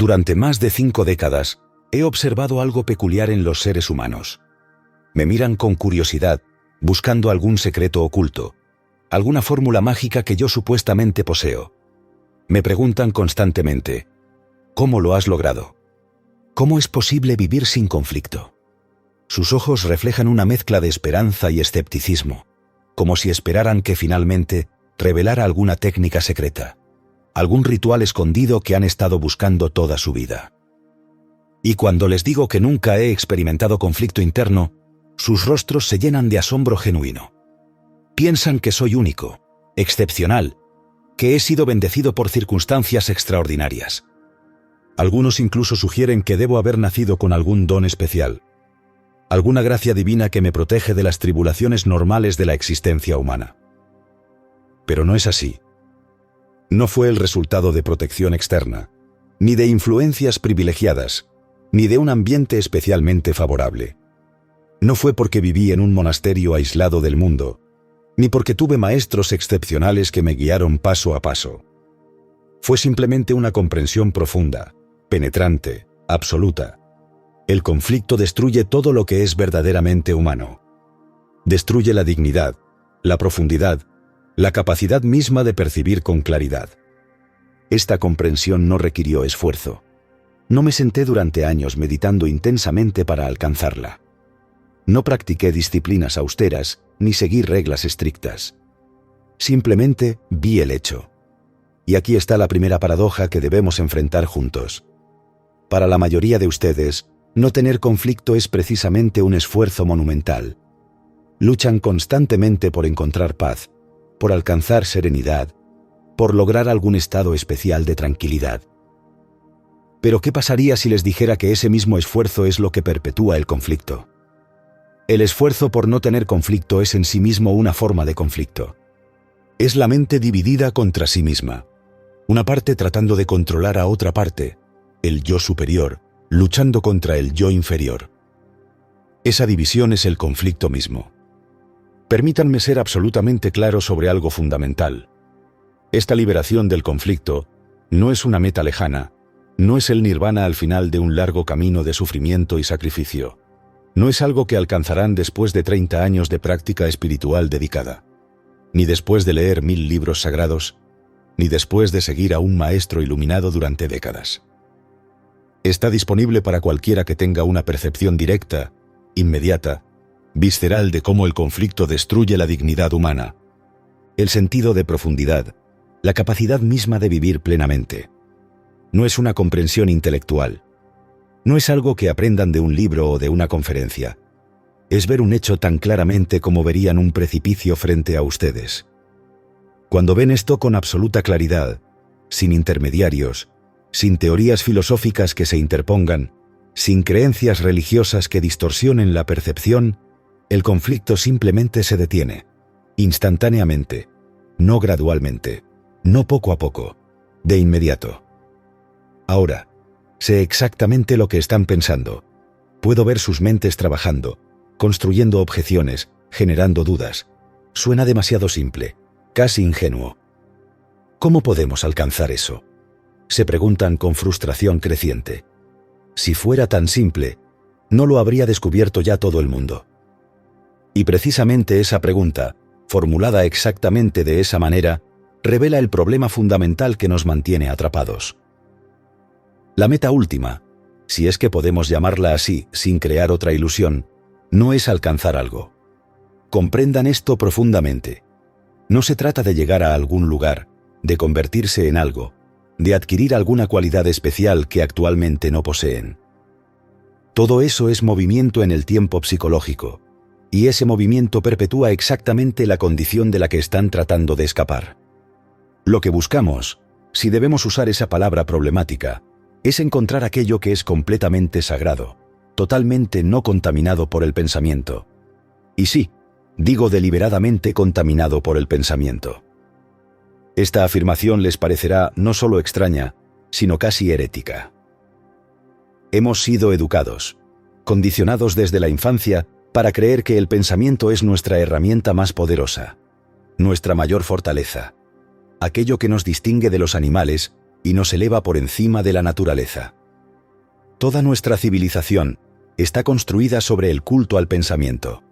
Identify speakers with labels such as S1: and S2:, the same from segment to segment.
S1: Durante más de 5 décadas, he observado algo peculiar en los seres humanos. Me miran con curiosidad, buscando algún secreto oculto, alguna fórmula mágica que yo supuestamente poseo. Me preguntan constantemente, ¿cómo lo has logrado? ¿Cómo es posible vivir sin conflicto? Sus ojos reflejan una mezcla de esperanza y escepticismo, como si esperaran que finalmente revelara alguna técnica secreta, algún ritual escondido que han estado buscando toda su vida. Y cuando les digo que nunca he experimentado conflicto interno, sus rostros se llenan de asombro genuino. Piensan que soy único, excepcional, que he sido bendecido por circunstancias extraordinarias. Algunos incluso sugieren que debo haber nacido con algún don especial, alguna gracia divina que me protege de las tribulaciones normales de la existencia humana. Pero no es así. No fue el resultado de protección externa, ni de influencias privilegiadas, ni de un ambiente especialmente favorable. No fue porque viví en un monasterio aislado del mundo, ni porque tuve maestros excepcionales que me guiaron paso a paso. Fue simplemente una comprensión profunda, penetrante, absoluta. El conflicto destruye todo lo que es verdaderamente humano. Destruye la dignidad, la profundidad, la capacidad misma de percibir con claridad. Esta comprensión no requirió esfuerzo. No me senté durante años meditando intensamente para alcanzarla. No practiqué disciplinas austeras ni seguí reglas estrictas. Simplemente vi el hecho. Y aquí está la primera paradoja que debemos enfrentar juntos. Para la mayoría de ustedes, no tener conflicto es precisamente un esfuerzo monumental. Luchan constantemente por encontrar paz, por alcanzar serenidad, por lograr algún estado especial de tranquilidad. Pero ¿qué pasaría si les dijera que ese mismo esfuerzo es lo que perpetúa el conflicto? El esfuerzo por no tener conflicto es en sí mismo una forma de conflicto. Es la mente dividida contra sí misma. Una parte tratando de controlar a otra parte, el yo superior, luchando contra el yo inferior. Esa división es el conflicto mismo. Permítanme ser absolutamente claro sobre algo fundamental. Esta liberación del conflicto no es una meta lejana, no es el nirvana al final de un largo camino de sufrimiento y sacrificio. No es algo que alcanzarán después de 30 años de práctica espiritual dedicada, ni después de leer 1000 libros sagrados, ni después de seguir a un maestro iluminado durante décadas. Está disponible para cualquiera que tenga una percepción directa, inmediata, visceral de cómo el conflicto destruye la dignidad humana, el sentido de profundidad, la capacidad misma de vivir plenamente. No es una comprensión intelectual. No es algo que aprendan de un libro o de una conferencia. Es ver un hecho tan claramente como verían un precipicio frente a ustedes. Cuando ven esto con absoluta claridad, sin intermediarios, sin teorías filosóficas que se interpongan, sin creencias religiosas que distorsionen la percepción, el conflicto simplemente se detiene, instantáneamente, no gradualmente, no poco a poco, de inmediato. Ahora, sé exactamente lo que están pensando. Puedo ver sus mentes trabajando, construyendo objeciones, generando dudas. Suena demasiado simple, casi ingenuo. ¿Cómo podemos alcanzar eso?, se preguntan con frustración creciente. Si fuera tan simple, no lo habría descubierto ya todo el mundo. Y precisamente esa pregunta, formulada exactamente de esa manera, revela el problema fundamental que nos mantiene atrapados. La meta última, si es que podemos llamarla así sin crear otra ilusión, no es alcanzar algo. Comprendan esto profundamente. No se trata de llegar a algún lugar, de convertirse en algo, de adquirir alguna cualidad especial que actualmente no poseen. Todo eso es movimiento en el tiempo psicológico, y ese movimiento perpetúa exactamente la condición de la que están tratando de escapar. Lo que buscamos, si debemos usar esa palabra problemática, es encontrar aquello que es completamente sagrado, totalmente no contaminado por el pensamiento. Y sí, digo deliberadamente contaminado por el pensamiento. Esta afirmación les parecerá no solo extraña, sino casi herética. Hemos sido educados, condicionados desde la infancia para creer que el pensamiento es nuestra herramienta más poderosa, nuestra mayor fortaleza, aquello que nos distingue de los animales y nos eleva por encima de la naturaleza. Toda nuestra civilización está construida sobre el culto al pensamiento.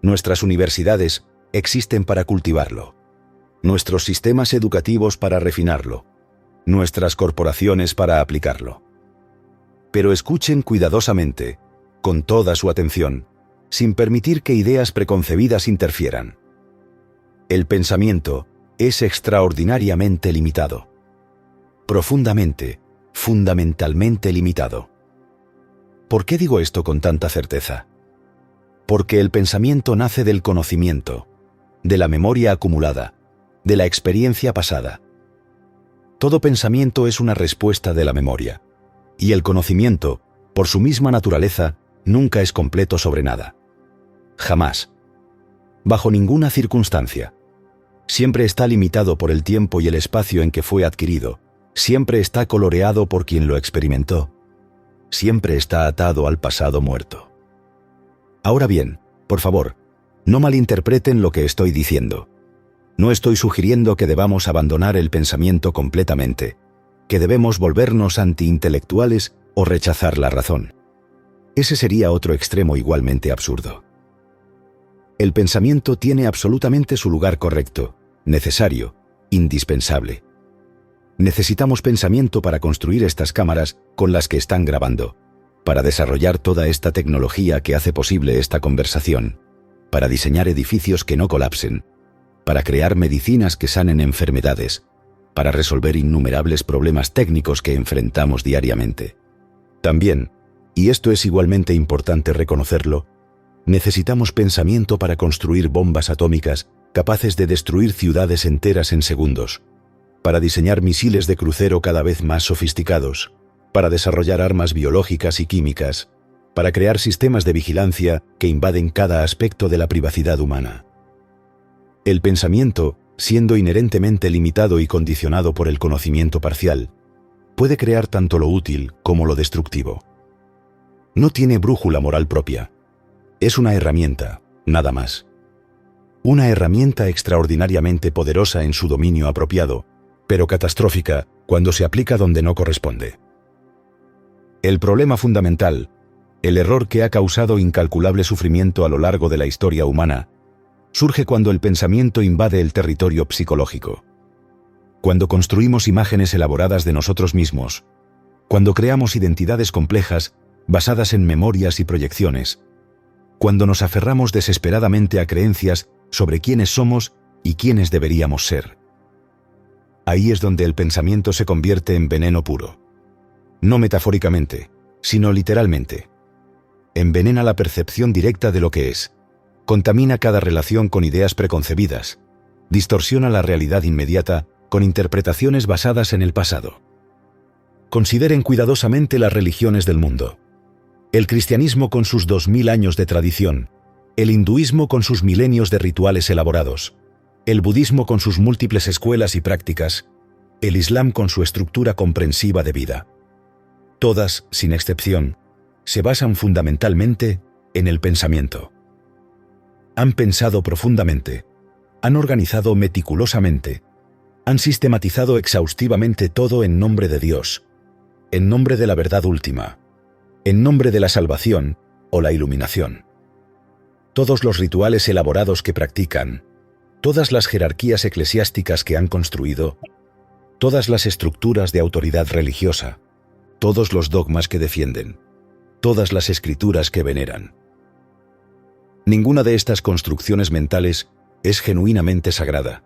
S1: Nuestras universidades existen para cultivarlo. Nuestros sistemas educativos para refinarlo. Nuestras corporaciones para aplicarlo. Pero escuchen cuidadosamente, con toda su atención, sin permitir que ideas preconcebidas interfieran. El pensamiento es extraordinariamente limitado. Profundamente, fundamentalmente limitado. ¿Por qué digo esto con tanta certeza? Porque el pensamiento nace del conocimiento, de la memoria acumulada, de la experiencia pasada. Todo pensamiento es una respuesta de la memoria, y el conocimiento, por su misma naturaleza, nunca es completo sobre nada. Jamás. Bajo ninguna circunstancia. Siempre está limitado por el tiempo y el espacio en que fue adquirido. Siempre está coloreado por quien lo experimentó. Siempre está atado al pasado muerto. Ahora bien, por favor, no malinterpreten lo que estoy diciendo. No estoy sugiriendo que debamos abandonar el pensamiento completamente, que debemos volvernos antiintelectuales o rechazar la razón. Ese sería otro extremo igualmente absurdo. El pensamiento tiene absolutamente su lugar correcto, necesario, indispensable. Necesitamos pensamiento para construir estas cámaras con las que están grabando, para desarrollar toda esta tecnología que hace posible esta conversación, para diseñar edificios que no colapsen, para crear medicinas que sanen enfermedades, para resolver innumerables problemas técnicos que enfrentamos diariamente. También, y esto es igualmente importante reconocerlo, necesitamos pensamiento para construir bombas atómicas capaces de destruir ciudades enteras en segundos, para diseñar misiles de crucero cada vez más sofisticados, para desarrollar armas biológicas y químicas, para crear sistemas de vigilancia que invaden cada aspecto de la privacidad humana. El pensamiento, siendo inherentemente limitado y condicionado por el conocimiento parcial, puede crear tanto lo útil como lo destructivo. No tiene brújula moral propia. Es una herramienta, nada más. Una herramienta extraordinariamente poderosa en su dominio apropiado, pero catastrófica cuando se aplica donde no corresponde. El problema fundamental, el error que ha causado incalculable sufrimiento a lo largo de la historia humana, surge cuando el pensamiento invade el territorio psicológico. Cuando construimos imágenes elaboradas de nosotros mismos, cuando creamos identidades complejas basadas en memorias y proyecciones, cuando nos aferramos desesperadamente a creencias sobre quiénes somos y quiénes deberíamos ser. Ahí es donde el pensamiento se convierte en veneno puro. No metafóricamente, sino literalmente. Envenena la percepción directa de lo que es, contamina cada relación con ideas preconcebidas, distorsiona la realidad inmediata con interpretaciones basadas en el pasado. Consideren cuidadosamente las religiones del mundo. El cristianismo con sus 2000 años de tradición, el hinduismo con sus milenios de rituales elaborados, el budismo con sus múltiples escuelas y prácticas, el islam con su estructura comprensiva de vida. Todas, sin excepción, se basan fundamentalmente en el pensamiento. Han pensado profundamente, han organizado meticulosamente, han sistematizado exhaustivamente todo en nombre de Dios, en nombre de la verdad última, en nombre de la salvación o la iluminación. Todos los rituales elaborados que practican, todas las jerarquías eclesiásticas que han construido, todas las estructuras de autoridad religiosa, todos los dogmas que defienden, todas las escrituras que veneran. Ninguna de estas construcciones mentales es genuinamente sagrada.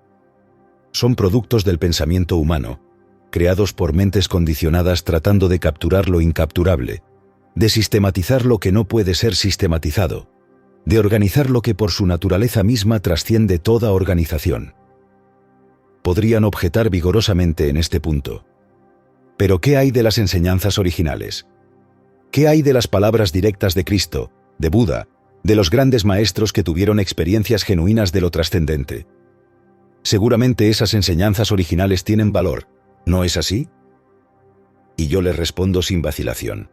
S1: Son productos del pensamiento humano, creados por mentes condicionadas tratando de capturar lo incapturable, de sistematizar lo que no puede ser sistematizado, de organizar lo que por su naturaleza misma trasciende toda organización. Podrían objetar vigorosamente en este punto. Pero ¿qué hay de las enseñanzas originales? ¿Qué hay de las palabras directas de Cristo, de Buda, de los grandes maestros que tuvieron experiencias genuinas de lo trascendente? Seguramente esas enseñanzas originales tienen valor, ¿no es así? Y yo les respondo sin vacilación.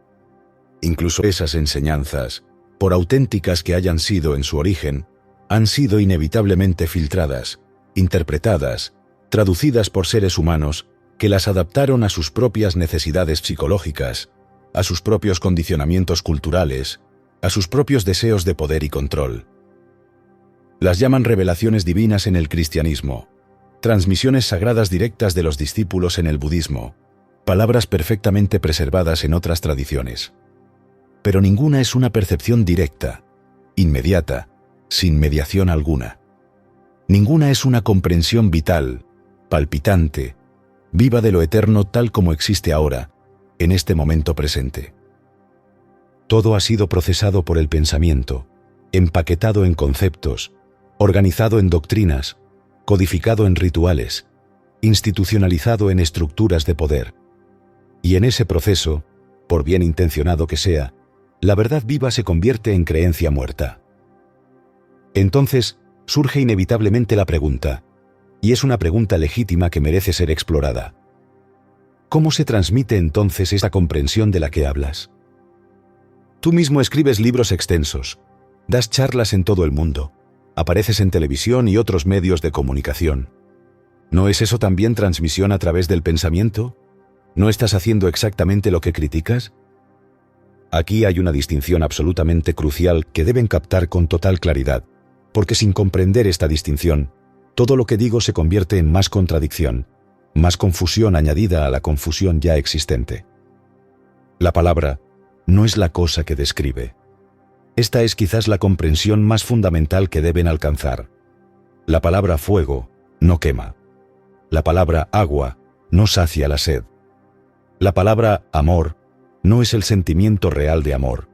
S1: Incluso esas enseñanzas, por auténticas que hayan sido en su origen, han sido inevitablemente filtradas, interpretadas, traducidas por seres humanos
S2: que las adaptaron a sus propias necesidades psicológicas, a sus propios condicionamientos culturales, a sus propios deseos de poder y control. Las llaman revelaciones divinas en el cristianismo, transmisiones sagradas directas de los discípulos en el budismo, palabras perfectamente preservadas en otras tradiciones. Pero ninguna es una percepción directa, inmediata, sin mediación alguna. Ninguna es una comprensión vital, palpitante, viva de lo eterno tal como existe ahora, en este momento presente. Todo ha sido procesado por el pensamiento, empaquetado en conceptos, organizado en doctrinas, codificado en rituales, institucionalizado en estructuras de poder. Y en ese proceso, por bien intencionado que sea, la verdad viva se convierte en creencia muerta. Entonces, surge inevitablemente la pregunta, y es una pregunta legítima que merece ser explorada. ¿Cómo se transmite entonces esta comprensión de la que hablas? Tú mismo escribes libros extensos, das charlas en todo el mundo, apareces en televisión y otros medios de comunicación. ¿No es eso también transmisión a través del pensamiento? ¿No estás haciendo exactamente lo que criticas? Aquí hay una distinción absolutamente crucial que deben captar con total claridad, porque sin comprender esta distinción, todo lo que digo se convierte en más contradicción, más confusión añadida a la confusión ya existente. La palabra no es la cosa que describe. Esta es quizás la comprensión más fundamental que deben alcanzar. La palabra fuego no quema. La palabra agua no sacia la sed. La palabra amor no es el sentimiento real de amor.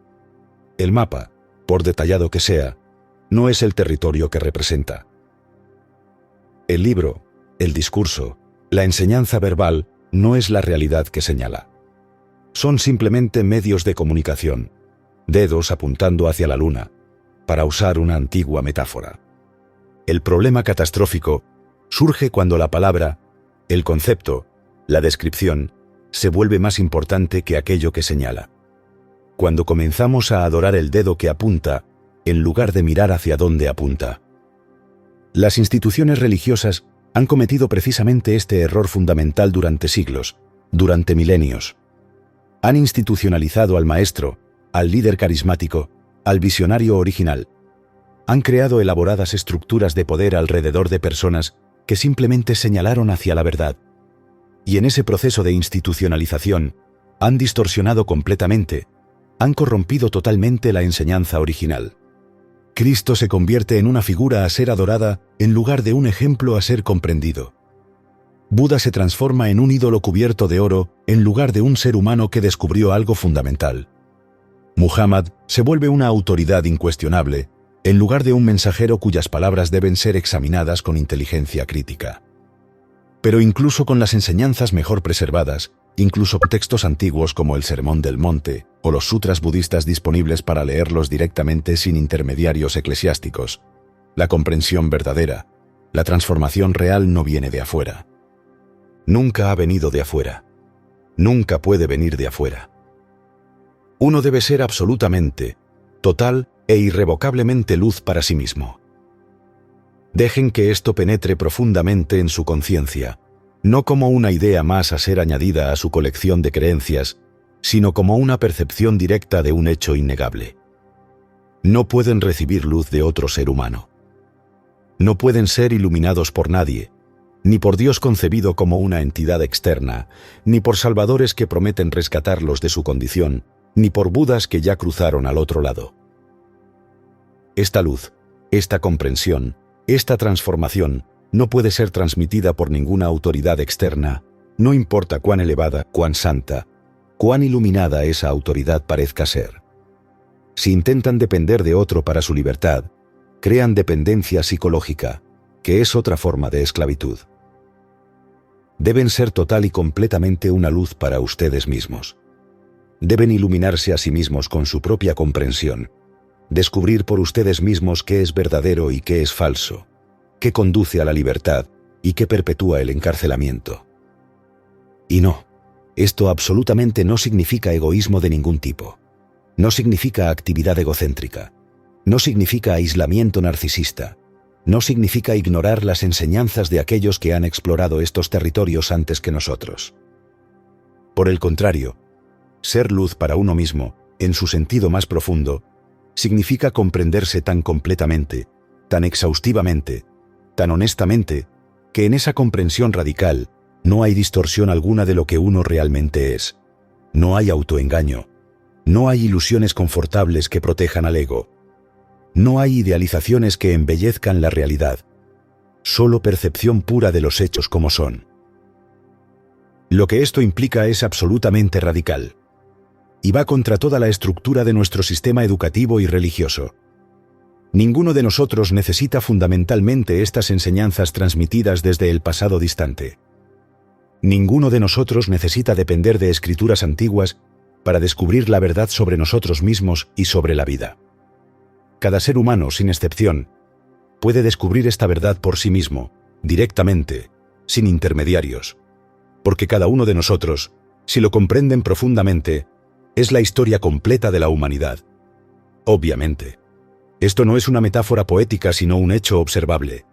S2: El mapa, por detallado que sea, no es el territorio que representa. El libro, el discurso, la enseñanza verbal no es la realidad que señala. Son simplemente medios de comunicación, dedos apuntando hacia la luna, para usar una antigua metáfora. El problema catastrófico surge cuando la palabra, el concepto, la descripción, se vuelve más importante que aquello que señala. Cuando comenzamos a adorar el dedo que apunta, en lugar de mirar hacia dónde apunta. Las instituciones religiosas han cometido precisamente este error fundamental durante siglos, durante milenios. Han institucionalizado al maestro, al líder carismático, al visionario original. Han creado elaboradas estructuras de poder alrededor de personas que simplemente señalaron hacia la verdad. Y en ese proceso de institucionalización, han distorsionado completamente, han corrompido totalmente la enseñanza original. Cristo se convierte en una figura a ser adorada en lugar de un ejemplo a ser comprendido. Buda se transforma en un ídolo cubierto de oro en lugar de un ser humano que descubrió algo fundamental. Muhammad se vuelve una autoridad incuestionable en lugar de un mensajero cuyas palabras deben ser examinadas con inteligencia crítica. Pero incluso con las enseñanzas mejor preservadas, incluso textos antiguos como el Sermón del Monte o los sutras budistas disponibles para leerlos directamente sin intermediarios eclesiásticos, la comprensión verdadera, la transformación real no viene de afuera. Nunca ha venido de afuera. Nunca puede venir de afuera. Uno debe ser absolutamente, total e irrevocablemente luz para sí mismo. Dejen que esto penetre profundamente en su conciencia, no como una idea más a ser añadida a su colección de creencias, sino como una percepción directa de un hecho innegable. No pueden recibir luz de otro ser humano. No pueden ser iluminados por nadie, ni por Dios concebido como una entidad externa, ni por salvadores que prometen rescatarlos de su condición, ni por Budas que ya cruzaron al otro lado. Esta luz, esta comprensión, esta transformación no puede ser transmitida por ninguna autoridad externa, no importa cuán elevada, cuán santa, cuán iluminada esa autoridad parezca ser. Si intentan depender de otro para su libertad, crean dependencia psicológica, que es otra forma de esclavitud. Deben ser total y completamente una luz para ustedes mismos. Deben iluminarse a sí mismos con su propia comprensión, descubrir por ustedes mismos qué es verdadero y qué es falso, qué conduce a la libertad y qué perpetúa el encarcelamiento. Y no, esto absolutamente no significa egoísmo de ningún tipo. No significa actividad egocéntrica. No significa aislamiento narcisista.
S1: no significa ignorar las enseñanzas de aquellos que han explorado estos territorios antes que nosotros. Por el contrario, ser luz para uno mismo, en su sentido más profundo, significa comprenderse tan completamente, tan exhaustivamente, tan honestamente, que en esa comprensión radical no hay distorsión alguna de lo que uno realmente es. No hay autoengaño. No hay ilusiones confortables que protejan al ego. No hay idealizaciones que embellezcan la realidad. Solo percepción pura de los hechos como son. Lo que esto implica es absolutamente radical. Y va contra toda la estructura de nuestro sistema educativo y religioso. Ninguno de nosotros necesita fundamentalmente estas enseñanzas transmitidas desde el pasado distante. Ninguno de nosotros necesita depender de escrituras antiguas para descubrir la verdad sobre nosotros mismos y sobre la vida. Cada ser humano, sin excepción, puede descubrir esta verdad por sí mismo, directamente, sin intermediarios, porque cada uno de nosotros, si lo comprenden profundamente, es la historia completa de la humanidad. Obviamente, esto no es una metáfora poética sino un hecho observable.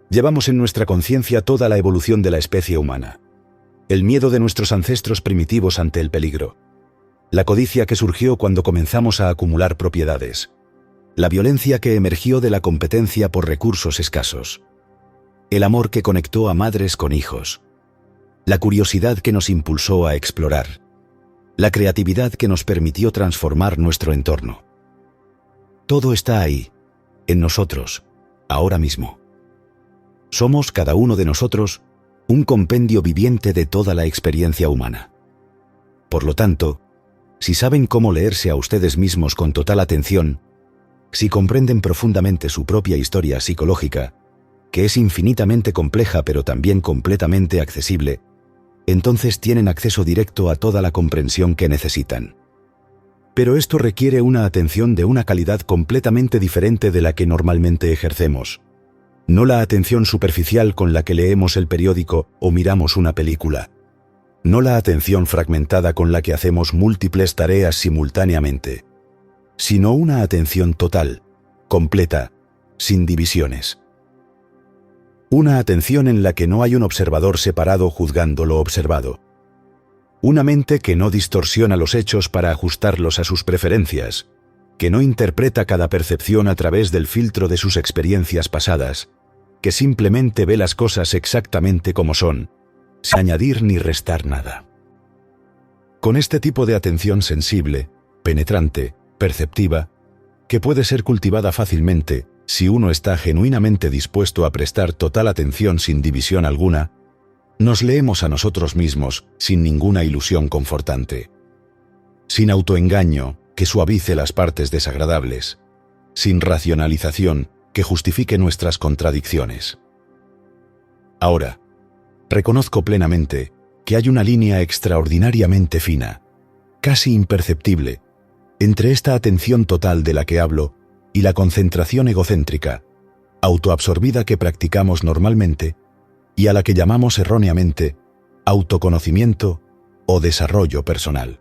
S1: Llevamos en nuestra conciencia toda la evolución de la especie humana. El miedo de nuestros ancestros primitivos ante el peligro. La codicia que surgió cuando comenzamos a acumular propiedades. La violencia que emergió de la competencia por recursos escasos. El amor que conectó a madres con hijos. La curiosidad que nos impulsó a explorar. La creatividad que nos permitió transformar nuestro entorno. Todo está ahí, en nosotros, ahora mismo. Somos, cada uno de nosotros, un compendio viviente de toda la experiencia humana. Por lo tanto, si saben cómo leerse a ustedes mismos con total atención, si comprenden profundamente su propia historia psicológica, que es infinitamente compleja pero también completamente accesible, entonces tienen acceso directo a toda la comprensión que necesitan. Pero esto requiere una atención de una calidad completamente diferente de la que normalmente ejercemos. No la atención superficial con la que leemos el periódico o miramos una película. No la atención fragmentada con la que hacemos múltiples tareas simultáneamente, sino una atención total, completa, sin divisiones. Una atención en la que no hay un observador separado juzgando lo observado. Una mente que no distorsiona los hechos para ajustarlos a sus preferencias, que no interpreta cada percepción a través del filtro de sus experiencias pasadas, que simplemente ve las cosas exactamente como son, sin añadir ni restar nada. Con este tipo de atención sensible, penetrante, perceptiva, que puede ser cultivada fácilmente si uno está genuinamente dispuesto a prestar total atención sin división alguna, nos leemos a nosotros mismos sin ninguna ilusión confortante. Sin autoengaño que suavice las partes desagradables, sin racionalización que justifique nuestras contradicciones. Ahora, reconozco plenamente que hay una línea extraordinariamente fina, casi imperceptible, entre esta atención total de la que hablo y la concentración egocéntrica, autoabsorbida que practicamos normalmente y a la que llamamos erróneamente autoconocimiento o desarrollo personal.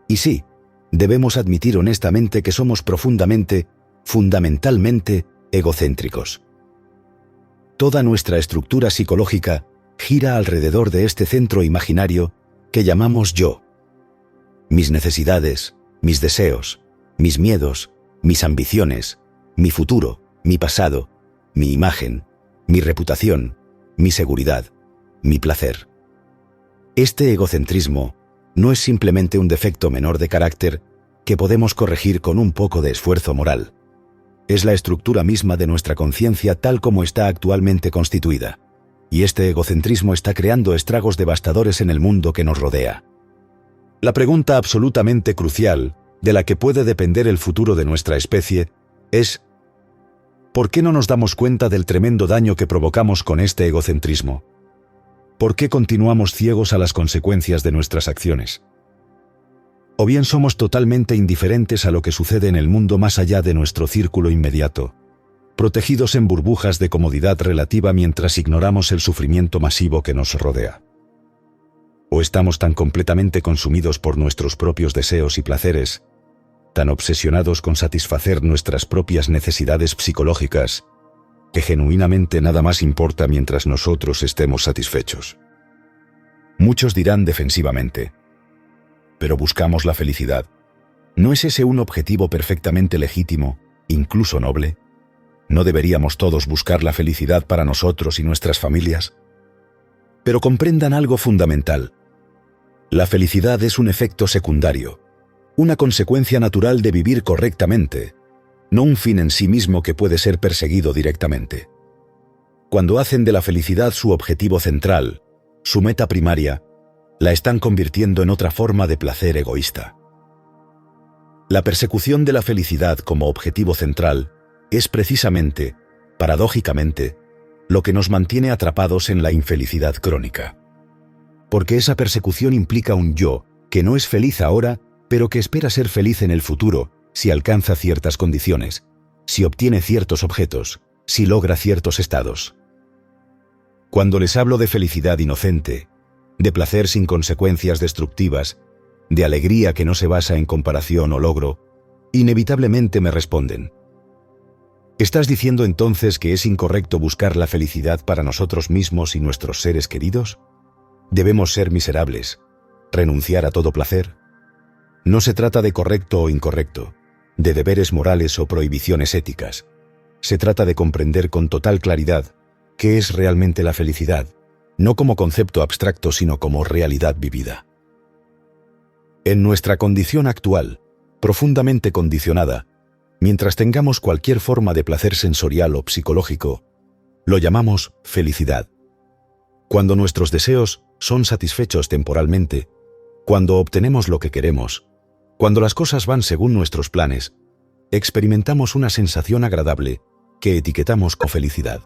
S1: Y sí, debemos admitir honestamente que somos profundamente, fundamentalmente, egocéntricos. Toda nuestra estructura psicológica gira alrededor de este centro imaginario que llamamos yo. Mis necesidades, mis deseos, mis miedos, mis ambiciones, mi futuro, mi pasado, mi imagen, mi reputación, mi seguridad, mi placer. Este egocentrismo no es simplemente un defecto menor de carácter que podemos corregir con un poco de esfuerzo moral. Es la estructura misma de nuestra conciencia tal como está actualmente constituida, y este egocentrismo está creando estragos devastadores en el mundo que nos rodea. La pregunta absolutamente crucial, de la que puede depender el futuro de nuestra especie, es ¿por qué no nos damos cuenta del tremendo daño que provocamos con este egocentrismo? ¿Por qué continuamos ciegos a las consecuencias de nuestras acciones? O bien somos totalmente indiferentes a lo que sucede en el mundo más allá de nuestro círculo inmediato, protegidos en burbujas de comodidad relativa mientras ignoramos el sufrimiento masivo que nos rodea. O estamos tan completamente consumidos por nuestros propios deseos y placeres, tan obsesionados con satisfacer nuestras propias necesidades psicológicas,
S2: que genuinamente nada más importa mientras nosotros estemos satisfechos. Muchos dirán defensivamente: pero buscamos la felicidad. ¿No es ese un objetivo perfectamente legítimo, incluso noble? ¿No deberíamos todos buscar la felicidad para nosotros y nuestras familias? Pero comprendan algo fundamental. La felicidad es un efecto secundario, una consecuencia natural de vivir correctamente, no un fin en sí mismo que puede ser perseguido directamente. Cuando hacen de la felicidad su objetivo central, su meta primaria, la están convirtiendo en otra forma de placer egoísta. La persecución de la felicidad como objetivo central es precisamente, paradójicamente, lo que nos mantiene atrapados en la infelicidad crónica. Porque esa persecución implica un yo que no es feliz ahora, pero que espera ser feliz en el futuro, si alcanza ciertas condiciones, si obtiene ciertos objetos, si logra ciertos estados. Cuando les hablo de felicidad inocente, de placer sin consecuencias destructivas, de alegría que no se basa en comparación o logro, inevitablemente me responden: ¿estás diciendo entonces que es incorrecto buscar la felicidad para nosotros mismos y nuestros seres queridos? ¿Debemos ser miserables, renunciar a todo placer? No se trata de correcto o incorrecto, de deberes morales o prohibiciones éticas. Se trata de comprender con total claridad qué es realmente la felicidad, no como concepto abstracto sino como realidad vivida. En nuestra condición actual, profundamente condicionada, mientras tengamos cualquier forma de placer sensorial o psicológico, lo llamamos felicidad. Cuando nuestros deseos son satisfechos temporalmente, cuando obtenemos lo que queremos, cuando las cosas van según nuestros planes, experimentamos una sensación agradable que etiquetamos como felicidad.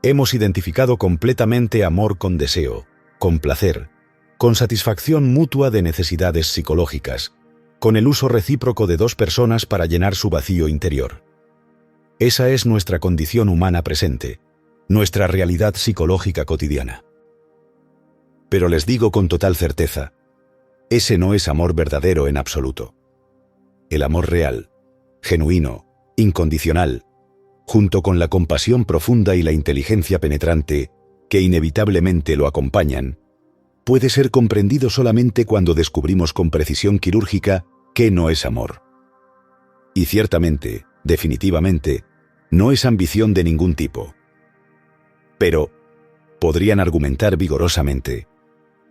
S2: Hemos identificado completamente amor con deseo, con placer, con satisfacción mutua de necesidades psicológicas, con el uso recíproco de dos personas para llenar su vacío interior. Esa es nuestra condición humana presente, nuestra realidad psicológica cotidiana. Pero les digo con total certeza, ese no es amor verdadero en absoluto. El amor real, genuino, incondicional, junto con la compasión profunda y la inteligencia penetrante, que inevitablemente lo acompañan, puede ser comprendido solamente cuando descubrimos con precisión quirúrgica qué no es amor. Y ciertamente, definitivamente, no es ambición de ningún tipo. Pero, podrían argumentar vigorosamente,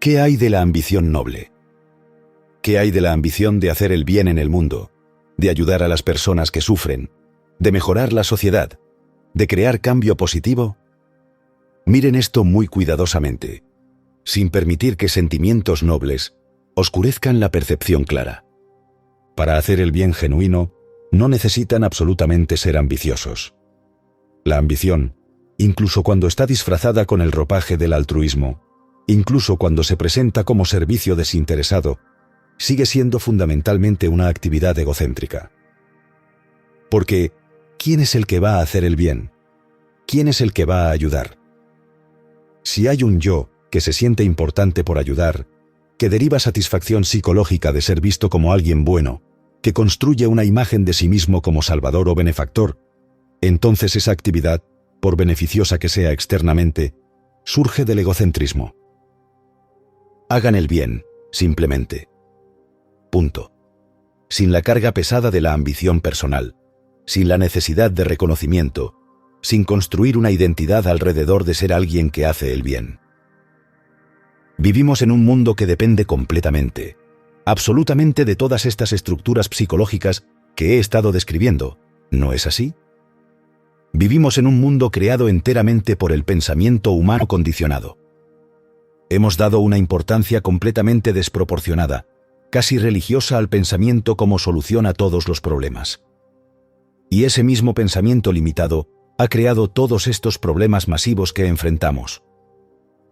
S2: ¿qué hay de la ambición noble? ¿Qué hay de la ambición de hacer el bien en el mundo, de ayudar a las personas que sufren, de mejorar la sociedad, de crear cambio positivo? Miren esto muy cuidadosamente, sin permitir que sentimientos nobles oscurezcan la percepción clara. Para hacer el bien genuino, no necesitan absolutamente ser ambiciosos. La ambición, incluso cuando está disfrazada con el ropaje del altruismo, incluso cuando se presenta como servicio desinteresado, sigue siendo fundamentalmente una actividad egocéntrica. Porque, ¿quién es el que va a hacer el bien? ¿Quién es el que va a ayudar? Si hay un yo que se siente importante por ayudar, que deriva satisfacción psicológica de ser visto como alguien bueno, que construye una imagen de sí mismo como salvador o benefactor, entonces esa actividad, por beneficiosa que sea externamente, surge del egocentrismo. Hagan el bien, simplemente. Punto. Sin la carga pesada de la ambición personal, sin la necesidad de reconocimiento, sin construir una identidad alrededor de ser alguien que hace el bien. Vivimos en un mundo que depende completamente, absolutamente de todas estas estructuras psicológicas que he estado describiendo, ¿no es así? Vivimos en un mundo creado enteramente por el pensamiento humano condicionado. Hemos dado una importancia completamente desproporcionada, casi religiosa al pensamiento como solución a todos los problemas. Y ese mismo pensamiento limitado ha creado todos estos problemas masivos que enfrentamos.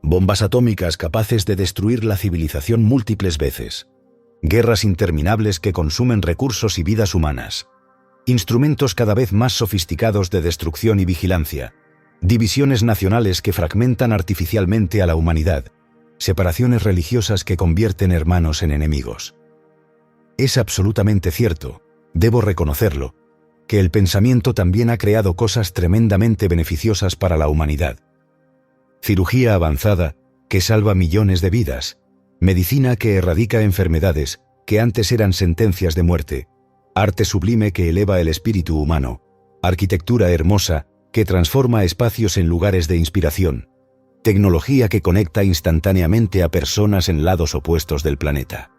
S2: Bombas atómicas capaces de destruir la civilización múltiples veces. Guerras interminables que consumen recursos y vidas humanas. Instrumentos cada vez más sofisticados de destrucción y vigilancia. Divisiones nacionales que fragmentan artificialmente a la humanidad. Separaciones religiosas que convierten hermanos en enemigos. Es absolutamente cierto, debo reconocerlo,
S1: que el pensamiento también ha creado cosas tremendamente beneficiosas para la humanidad. Cirugía avanzada que salva millones de vidas, medicina que erradica enfermedades que antes eran sentencias de muerte, arte sublime que eleva el espíritu humano, arquitectura hermosa que transforma espacios en lugares de inspiración, tecnología que conecta instantáneamente a personas en lados opuestos del planeta.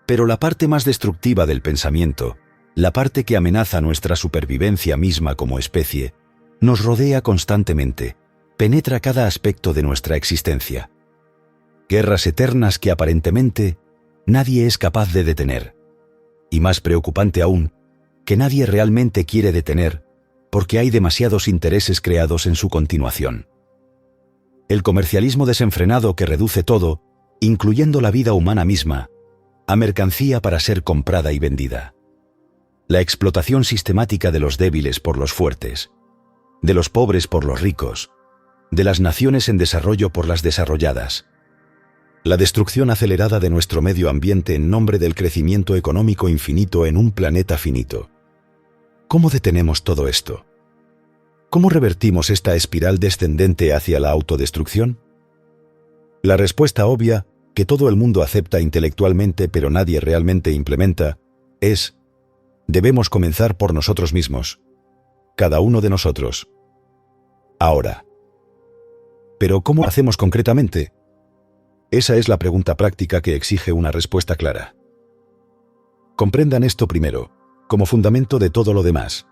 S1: Pero la parte más destructiva del pensamiento, la parte que amenaza nuestra supervivencia misma como especie, nos rodea constantemente, penetra cada aspecto de nuestra existencia. Guerras eternas que aparentemente nadie es capaz de detener. Y más preocupante aún, que nadie realmente quiere detener, porque hay demasiados intereses creados en su continuación. El comercialismo desenfrenado que reduce todo, incluyendo la vida humana misma, a mercancía para ser comprada y vendida. La explotación sistemática de los débiles por los fuertes, de los pobres por los ricos, de las naciones en desarrollo por las desarrolladas. La destrucción acelerada de nuestro medio ambiente en nombre del crecimiento económico infinito en un planeta finito. ¿Cómo detenemos todo esto? ¿Cómo revertimos esta espiral descendente hacia la autodestrucción? La respuesta obvia, que todo el mundo acepta intelectualmente pero nadie realmente implementa, es: debemos comenzar por nosotros mismos, cada uno de nosotros. Ahora. ¿Pero cómo lo hacemos concretamente? Esa es la pregunta práctica que exige una respuesta clara. Comprendan esto primero, como fundamento de todo lo demás.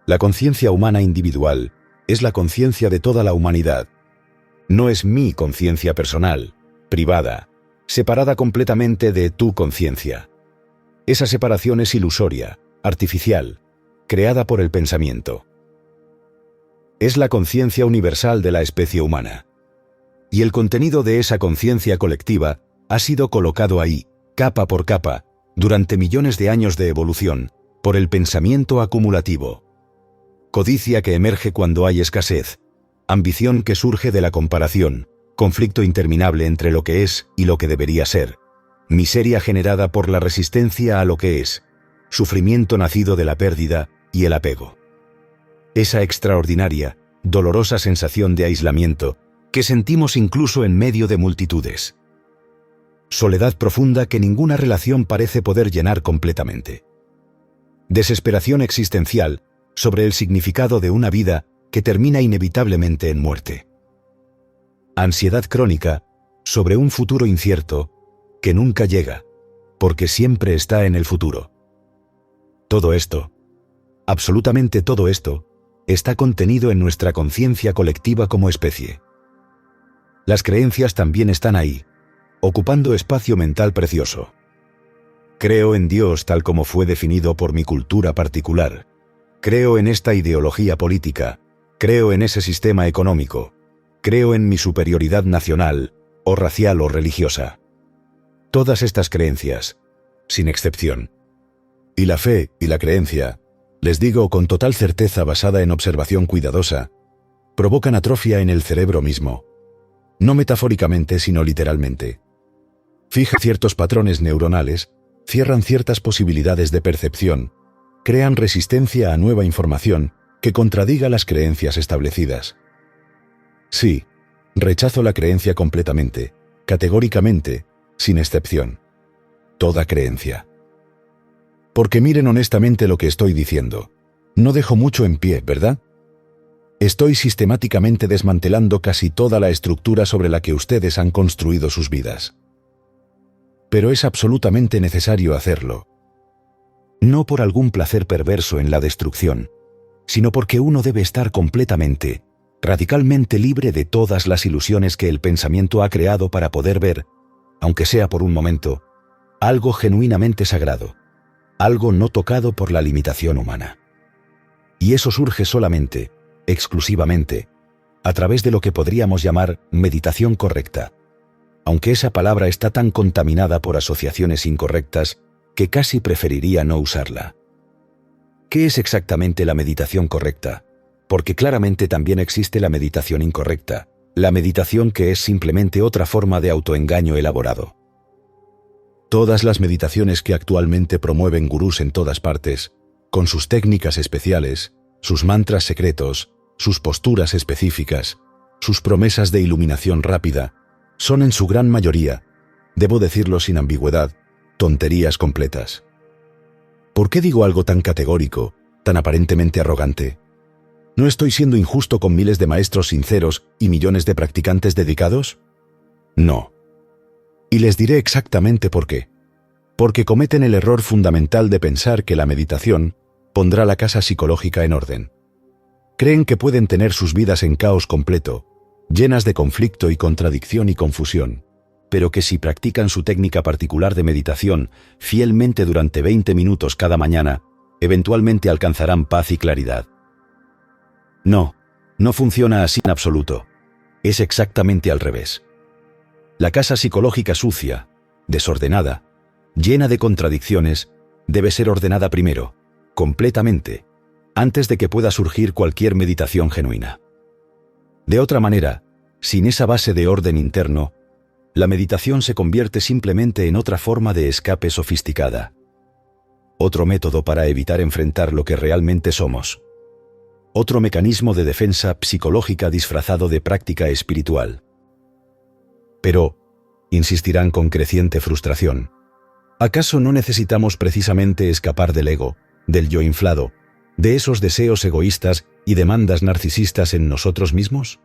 S1: La conciencia humana individual es la conciencia de toda la humanidad. No es mi conciencia personal, privada, separada completamente de tu conciencia. Esa separación es ilusoria, artificial, creada por el pensamiento. Es la conciencia universal de la especie humana. Y el contenido de esa conciencia colectiva ha sido colocado ahí, capa por capa, durante millones de años de evolución, por el pensamiento acumulativo. Codicia que emerge cuando hay escasez, ambición que surge de la comparación, conflicto interminable entre lo que es y lo que debería ser, miseria generada por la resistencia a lo que es, sufrimiento nacido de la pérdida y el apego. Esa extraordinaria, dolorosa sensación de aislamiento que sentimos incluso en medio de multitudes. Soledad profunda que ninguna relación parece poder llenar completamente. Desesperación existencial sobre el significado de una vida que termina inevitablemente en muerte. Ansiedad crónica sobre un futuro incierto que nunca llega, porque siempre está en el futuro. Todo esto, absolutamente todo esto, está contenido en nuestra conciencia colectiva como especie. Las creencias también están ahí, ocupando espacio mental precioso. Creo en Dios tal como fue definido por mi cultura particular. Creo en esta ideología política. Creo en ese sistema económico. Creo en mi superioridad nacional, o racial o religiosa. Todas estas creencias, sin excepción. Y la fe y la creencia, les digo con total certeza basada en observación cuidadosa, provocan atrofia en el cerebro mismo. No metafóricamente, sino literalmente. Fija ciertos patrones neuronales, cierran ciertas posibilidades de percepción, crean resistencia a nueva información que contradiga las creencias establecidas. Sí, rechazo la creencia completamente, categóricamente, sin excepción. Toda creencia. Porque miren honestamente lo que estoy diciendo. No dejo mucho en pie, ¿verdad? Estoy sistemáticamente desmantelando casi toda la estructura sobre la que ustedes han construido sus vidas. Pero es absolutamente necesario hacerlo. No por algún placer perverso en la destrucción, sino porque uno debe estar completamente, radicalmente libre de todas las ilusiones que el pensamiento ha creado para poder ver, aunque sea por un momento, algo genuinamente sagrado, algo no tocado por la limitación humana. Y eso surge solamente, exclusivamente, a través de lo que podríamos llamar meditación correcta, aunque esa palabra está tan contaminada por asociaciones incorrectas que casi preferiría no usarla. ¿Qué es exactamente la meditación correcta? Porque claramente también existe la meditación incorrecta, la meditación que es simplemente otra forma de autoengaño elaborado. Todas las meditaciones que actualmente promueven gurús en todas partes
S2: con sus técnicas especiales, sus mantras secretos, sus posturas específicas, sus promesas de iluminación rápida, son en su gran mayoría, debo decirlo sin ambigüedad, tonterías completas. ¿Por qué digo algo tan categórico, tan aparentemente arrogante? ¿No estoy siendo injusto con miles de maestros sinceros y millones de practicantes dedicados? No. Y les diré exactamente por qué. Porque cometen el error fundamental de pensar que la meditación pondrá la casa psicológica en orden. Creen que pueden tener sus vidas en caos completo, llenas de conflicto y contradicción y confusión, pero que si practican su técnica particular de meditación fielmente durante 20 minutos cada mañana, eventualmente alcanzarán paz y claridad. No, no funciona así en absoluto. Es exactamente al revés. La casa psicológica sucia, desordenada, llena de contradicciones, debe ser ordenada primero, completamente, antes de que pueda surgir cualquier meditación genuina. De otra manera, sin esa base de orden interno, la meditación se convierte simplemente en otra forma de escape sofisticada. Otro método para evitar enfrentar lo que realmente somos. Otro mecanismo de defensa psicológica disfrazado de práctica espiritual. Pero, insistirán con creciente frustración, ¿acaso no necesitamos precisamente escapar del ego, del yo inflado, de esos deseos egoístas y demandas narcisistas en nosotros mismos?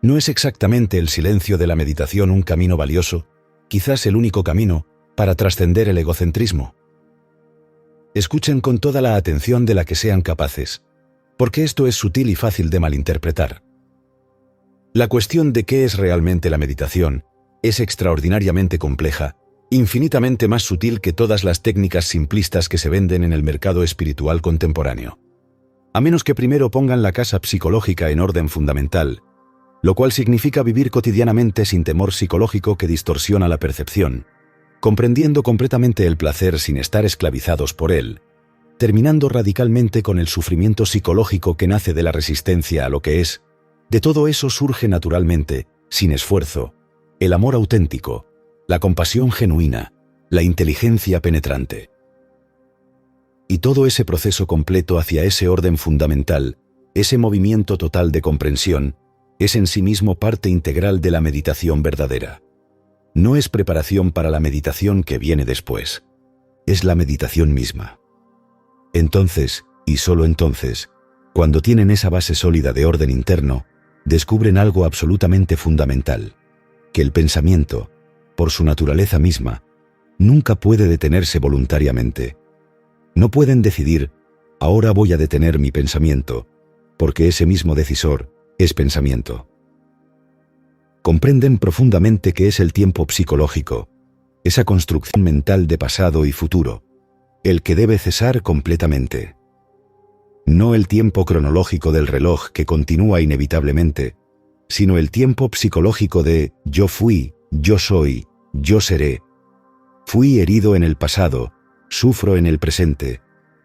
S2: ¿No es exactamente el silencio de la meditación un camino valioso, quizás el único camino, para trascender el egocentrismo? Escuchen con toda la atención de la que sean capaces, porque esto es sutil y fácil de malinterpretar. La cuestión de qué es realmente la meditación es extraordinariamente compleja, infinitamente más sutil que todas las técnicas simplistas que se venden en el mercado espiritual contemporáneo. A menos que primero pongan la casa psicológica en orden fundamental, lo cual significa vivir cotidianamente sin temor psicológico que distorsiona la percepción, comprendiendo completamente el placer sin estar esclavizados por él, terminando radicalmente con el sufrimiento psicológico que nace de la resistencia a lo que es. De todo eso surge naturalmente, sin esfuerzo, el amor auténtico, la compasión genuina, la inteligencia penetrante. Y todo ese proceso completo hacia ese orden fundamental, ese movimiento total de comprensión, es en sí mismo parte integral de la meditación verdadera. No es preparación para la meditación que viene después. Es la meditación misma. Entonces, y solo entonces, cuando tienen esa base sólida de orden interno, descubren algo absolutamente fundamental, que el pensamiento, por su naturaleza misma, nunca puede detenerse voluntariamente. No pueden decidir, ahora voy a detener mi pensamiento, porque ese mismo decisor es pensamiento. Comprenden profundamente que es el tiempo psicológico, esa construcción mental de pasado y futuro, el que debe cesar completamente. No el tiempo cronológico del reloj que continúa inevitablemente, sino el tiempo psicológico de yo fui, yo soy, yo seré. Fui herido en el pasado, sufro en el presente,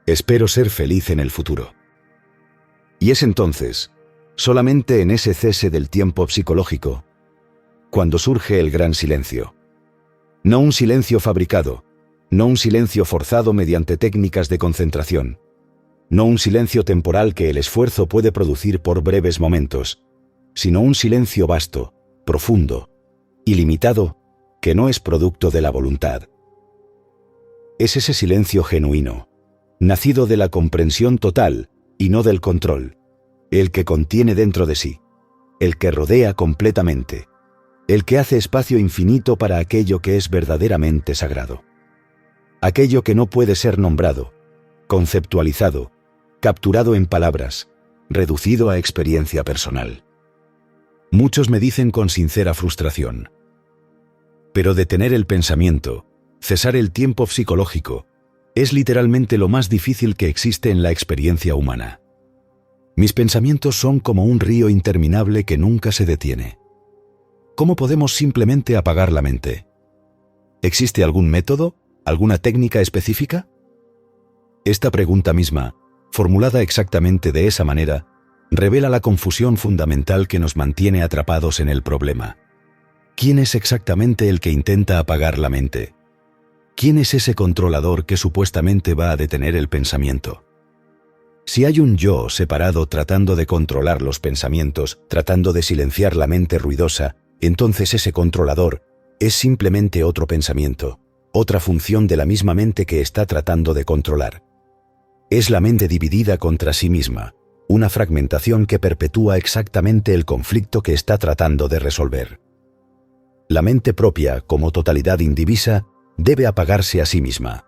S2: espero ser feliz en el futuro. Y es entonces, solamente en ese cese del tiempo psicológico, cuando surge el gran silencio. No un silencio fabricado, no un silencio forzado mediante técnicas de concentración, no un silencio temporal que el esfuerzo puede producir por breves momentos, sino un silencio vasto, profundo, ilimitado, que no es producto de la voluntad. Es ese silencio genuino, nacido de la comprensión total y no del control, el que contiene dentro de sí, el que rodea completamente, el que hace espacio infinito para aquello que es verdaderamente sagrado. Aquello que no puede ser nombrado, conceptualizado, capturado en palabras, reducido a experiencia personal. Muchos me dicen con sincera frustración: pero detener el pensamiento, cesar el tiempo psicológico, es literalmente lo más difícil que existe en la experiencia humana. Mis pensamientos son como un río interminable que nunca se detiene. ¿Cómo podemos simplemente apagar la mente? ¿Existe algún método? ¿Alguna técnica específica? Esta pregunta misma, formulada exactamente de esa manera, revela la confusión fundamental que nos mantiene atrapados en el problema. ¿Quién es exactamente el que intenta apagar la mente?
S1: ¿Quién es ese controlador que supuestamente va a detener el pensamiento? Si hay un yo separado tratando de controlar los pensamientos, tratando de silenciar la mente ruidosa, entonces ese controlador es simplemente otro pensamiento, otra función de la misma mente que está tratando de controlar. Es la mente dividida contra sí misma, una fragmentación que perpetúa exactamente el conflicto que está tratando de resolver. La mente propia, como totalidad indivisa, debe apagarse a sí misma.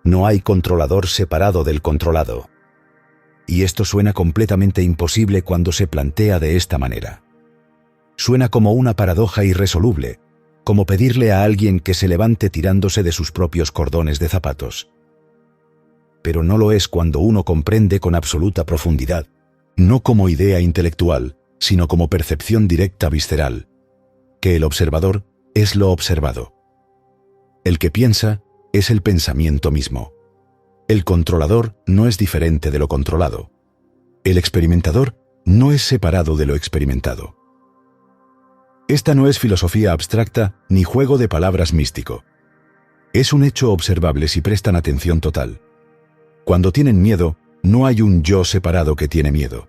S1: No hay controlador separado del controlado. Y esto suena completamente imposible cuando se plantea de esta manera. Suena como una paradoja irresoluble, como pedirle a alguien que se levante tirándose de sus propios cordones de zapatos. Pero no lo es cuando uno comprende con absoluta profundidad, no como idea intelectual, sino como percepción directa visceral, que el observador es lo observado. El que piensa es el pensamiento mismo. El controlador no es diferente de lo controlado. El experimentador no es separado de lo experimentado. Esta no es filosofía abstracta ni juego de palabras místico. Es un hecho observable si prestan atención total. Cuando tienen miedo, no hay un yo separado que tiene miedo.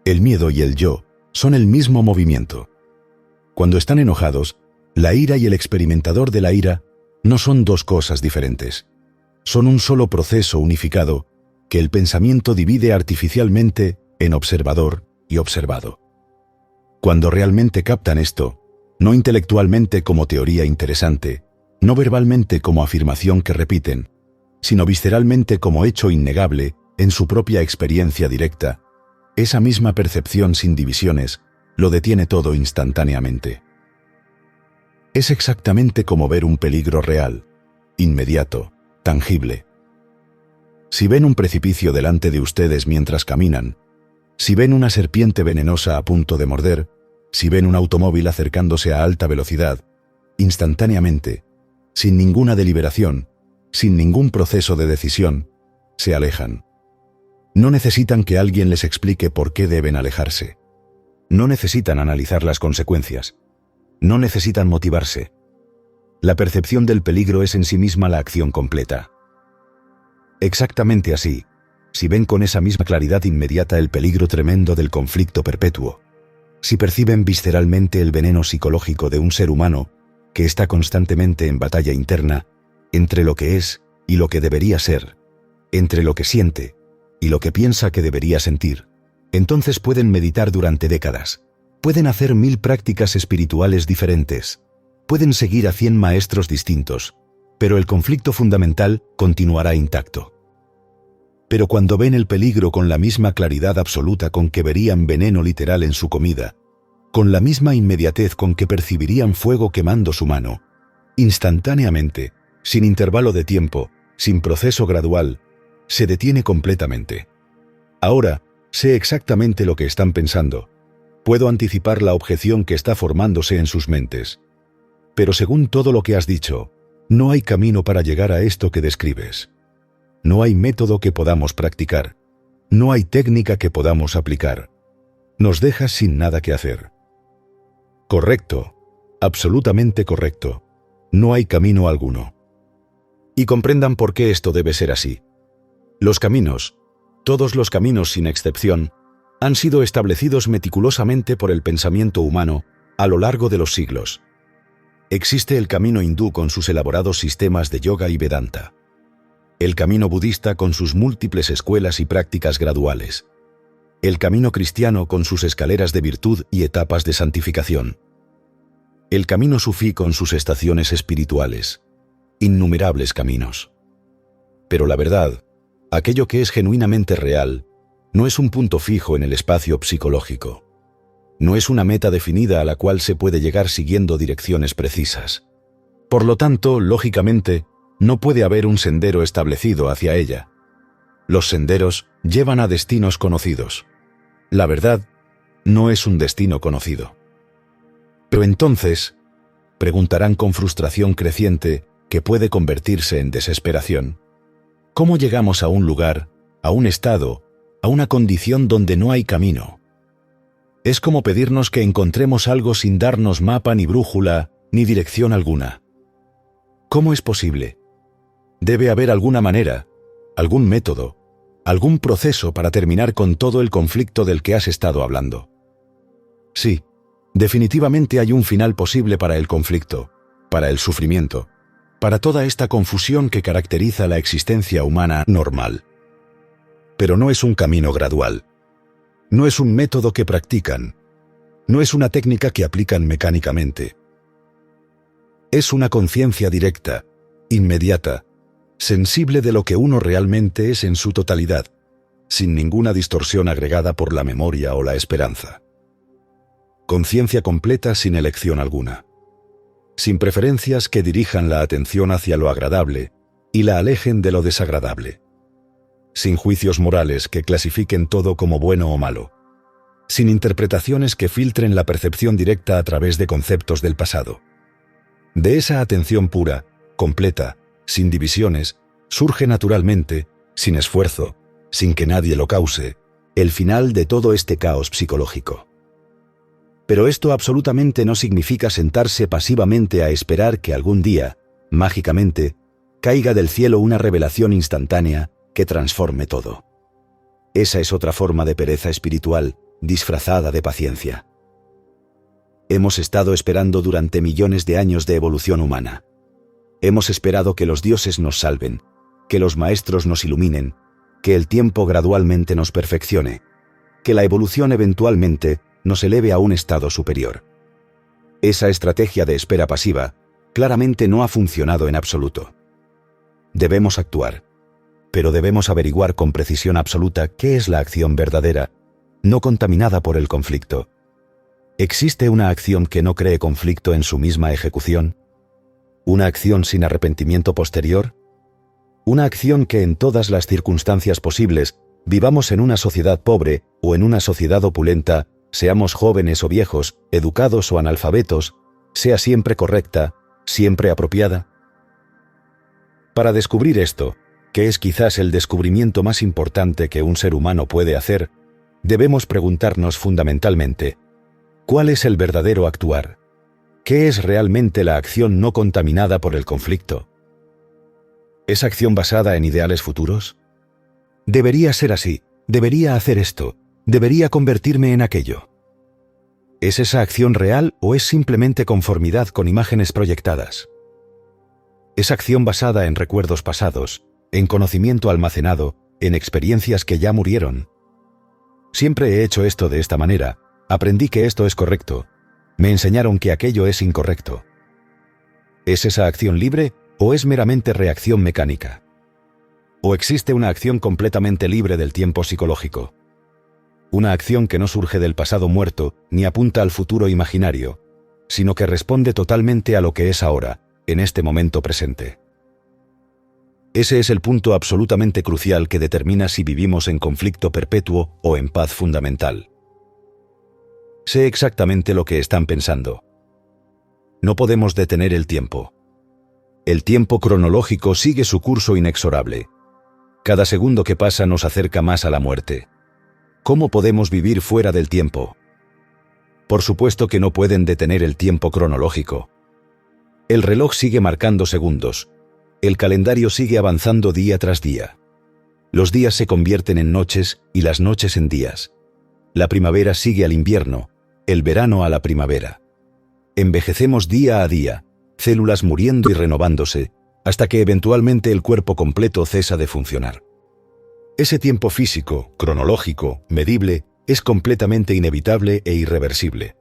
S1: El miedo y el yo son el mismo movimiento. Cuando están enojados, la ira y el experimentador de la ira no son dos cosas diferentes. Son un solo proceso unificado que el pensamiento divide artificialmente en observador y observado. Cuando realmente captan esto, no intelectualmente como teoría interesante, no verbalmente como afirmación que repiten, sino visceralmente como hecho innegable en su propia experiencia directa, esa misma percepción sin divisiones lo detiene todo instantáneamente. Es exactamente como ver un peligro real, inmediato, tangible. Si ven un precipicio delante de ustedes mientras caminan, si ven una serpiente venenosa a punto de morder, si ven un automóvil acercándose a alta velocidad, instantáneamente, sin ninguna deliberación, sin ningún proceso de decisión, se alejan. No necesitan que alguien les explique por qué deben alejarse. No necesitan analizar las consecuencias. No necesitan motivarse. La percepción del peligro es en sí misma la acción completa. Exactamente así, si ven con esa misma claridad inmediata el peligro tremendo del conflicto perpetuo, si perciben visceralmente el veneno psicológico de un ser humano que está constantemente en batalla interna entre lo que es y lo que debería ser, entre lo que siente y lo que piensa que debería sentir, entonces pueden meditar durante décadas, pueden hacer 1000 prácticas espirituales diferentes, pueden seguir a 100 maestros distintos, pero el conflicto fundamental continuará intacto. Pero cuando ven el peligro con la misma claridad absoluta con que verían veneno literal en su comida, con la misma inmediatez con que percibirían fuego quemando su mano, instantáneamente, sin intervalo de tiempo, sin proceso gradual, se detiene completamente. Ahora, sé exactamente lo que están pensando. Puedo anticipar la objeción que está formándose en sus mentes. Pero según todo lo que has dicho, no hay camino para llegar a esto que describes. No hay método que podamos practicar. No hay técnica que podamos aplicar. Nos dejas sin nada que hacer. Correcto, absolutamente correcto. No hay camino alguno. Y comprendan por qué esto debe ser así. Los caminos, todos los caminos sin excepción, han sido establecidos meticulosamente por el pensamiento humano a lo largo de los siglos. Existe el camino hindú con sus elaborados sistemas de yoga y vedanta. El camino budista con sus múltiples escuelas y prácticas graduales. El camino cristiano con sus escaleras de virtud y etapas de santificación. El camino sufí con sus estaciones espirituales. Innumerables caminos. Pero la verdad, aquello que es genuinamente real, no es un punto fijo en el espacio psicológico. No es una meta definida a la cual se puede llegar siguiendo direcciones precisas. Por lo tanto, lógicamente, no puede haber un sendero establecido hacia ella. Los senderos llevan a destinos conocidos. La verdad no es un destino conocido. Pero entonces, preguntarán con frustración creciente que puede convertirse en desesperación, ¿cómo llegamos a un lugar, a un estado, a una condición donde no hay camino? Es como pedirnos que encontremos algo sin darnos mapa ni brújula, ni dirección alguna. ¿Cómo es posible?
S2: Debe haber alguna manera, algún método, algún proceso para terminar con todo el conflicto del que has estado hablando. Sí, definitivamente hay un final posible para el conflicto, para el sufrimiento, para toda esta confusión que caracteriza la existencia humana normal. Pero no es un camino gradual. No es un método que practican. No es una técnica que aplican mecánicamente. Es una conciencia directa, inmediata, sensible de lo que uno realmente es en su totalidad, sin ninguna distorsión agregada por la memoria o la esperanza. Conciencia completa sin elección alguna. Sin preferencias que dirijan la atención hacia lo agradable y la alejen de lo desagradable. Sin juicios morales que clasifiquen todo como bueno o malo. Sin interpretaciones que filtren la percepción directa a través de conceptos del pasado. De esa atención pura, completa, sin divisiones, surge naturalmente, sin esfuerzo, sin que nadie lo cause, el final de todo este caos psicológico. Pero esto absolutamente no significa sentarse pasivamente a esperar que algún día, mágicamente, caiga del cielo una revelación instantánea que transforme todo. Esa es otra forma de pereza espiritual, disfrazada de paciencia. Hemos estado esperando durante millones de años de evolución humana. Hemos esperado que los dioses nos salven, que los maestros nos iluminen, que el tiempo gradualmente nos perfeccione, que la evolución eventualmente nos eleve a un estado superior. Esa estrategia de espera pasiva claramente no ha funcionado en absoluto. Debemos actuar, pero debemos averiguar con precisión absoluta qué es la acción verdadera, no contaminada por el conflicto. ¿Existe una acción que no cree conflicto en su misma ejecución? ¿Una acción sin arrepentimiento posterior? ¿Una acción que en todas las circunstancias posibles, vivamos en una sociedad pobre o en una sociedad opulenta, seamos jóvenes o viejos, educados o analfabetos, sea siempre correcta, siempre apropiada? Para descubrir esto, que es quizás el descubrimiento más importante que un ser humano puede hacer, debemos preguntarnos fundamentalmente, ¿cuál es el verdadero actuar? ¿Qué es realmente la acción no contaminada por el conflicto? ¿Es acción basada en ideales futuros? Debería ser así, debería hacer esto, debería convertirme en aquello. ¿Es esa acción real o es simplemente conformidad con imágenes proyectadas? ¿Es acción basada en recuerdos pasados, en conocimiento almacenado, en experiencias que ya murieron? Siempre he hecho esto de esta manera, aprendí que esto es correcto, me enseñaron que aquello es incorrecto. ¿Es esa acción libre o es meramente reacción mecánica? ¿O existe una acción completamente libre del tiempo psicológico? Una acción que no surge del pasado muerto ni apunta al futuro imaginario, sino que responde totalmente a lo que es ahora, en este momento presente. Ese es el punto absolutamente crucial que determina si vivimos en conflicto perpetuo o en paz fundamental. Sé exactamente lo que están pensando. No podemos detener el tiempo. El tiempo cronológico sigue su curso inexorable. Cada segundo que pasa nos acerca más a la muerte. ¿Cómo podemos vivir fuera del tiempo? Por supuesto que no pueden detener el tiempo cronológico. El reloj sigue marcando segundos. El calendario sigue avanzando día tras día. Los días se convierten en noches y las noches en días. La primavera sigue al invierno, el verano a la primavera. Envejecemos día a día, células muriendo y renovándose, hasta que eventualmente el cuerpo completo cesa de funcionar. Ese tiempo físico, cronológico, medible, es completamente inevitable e irreversible.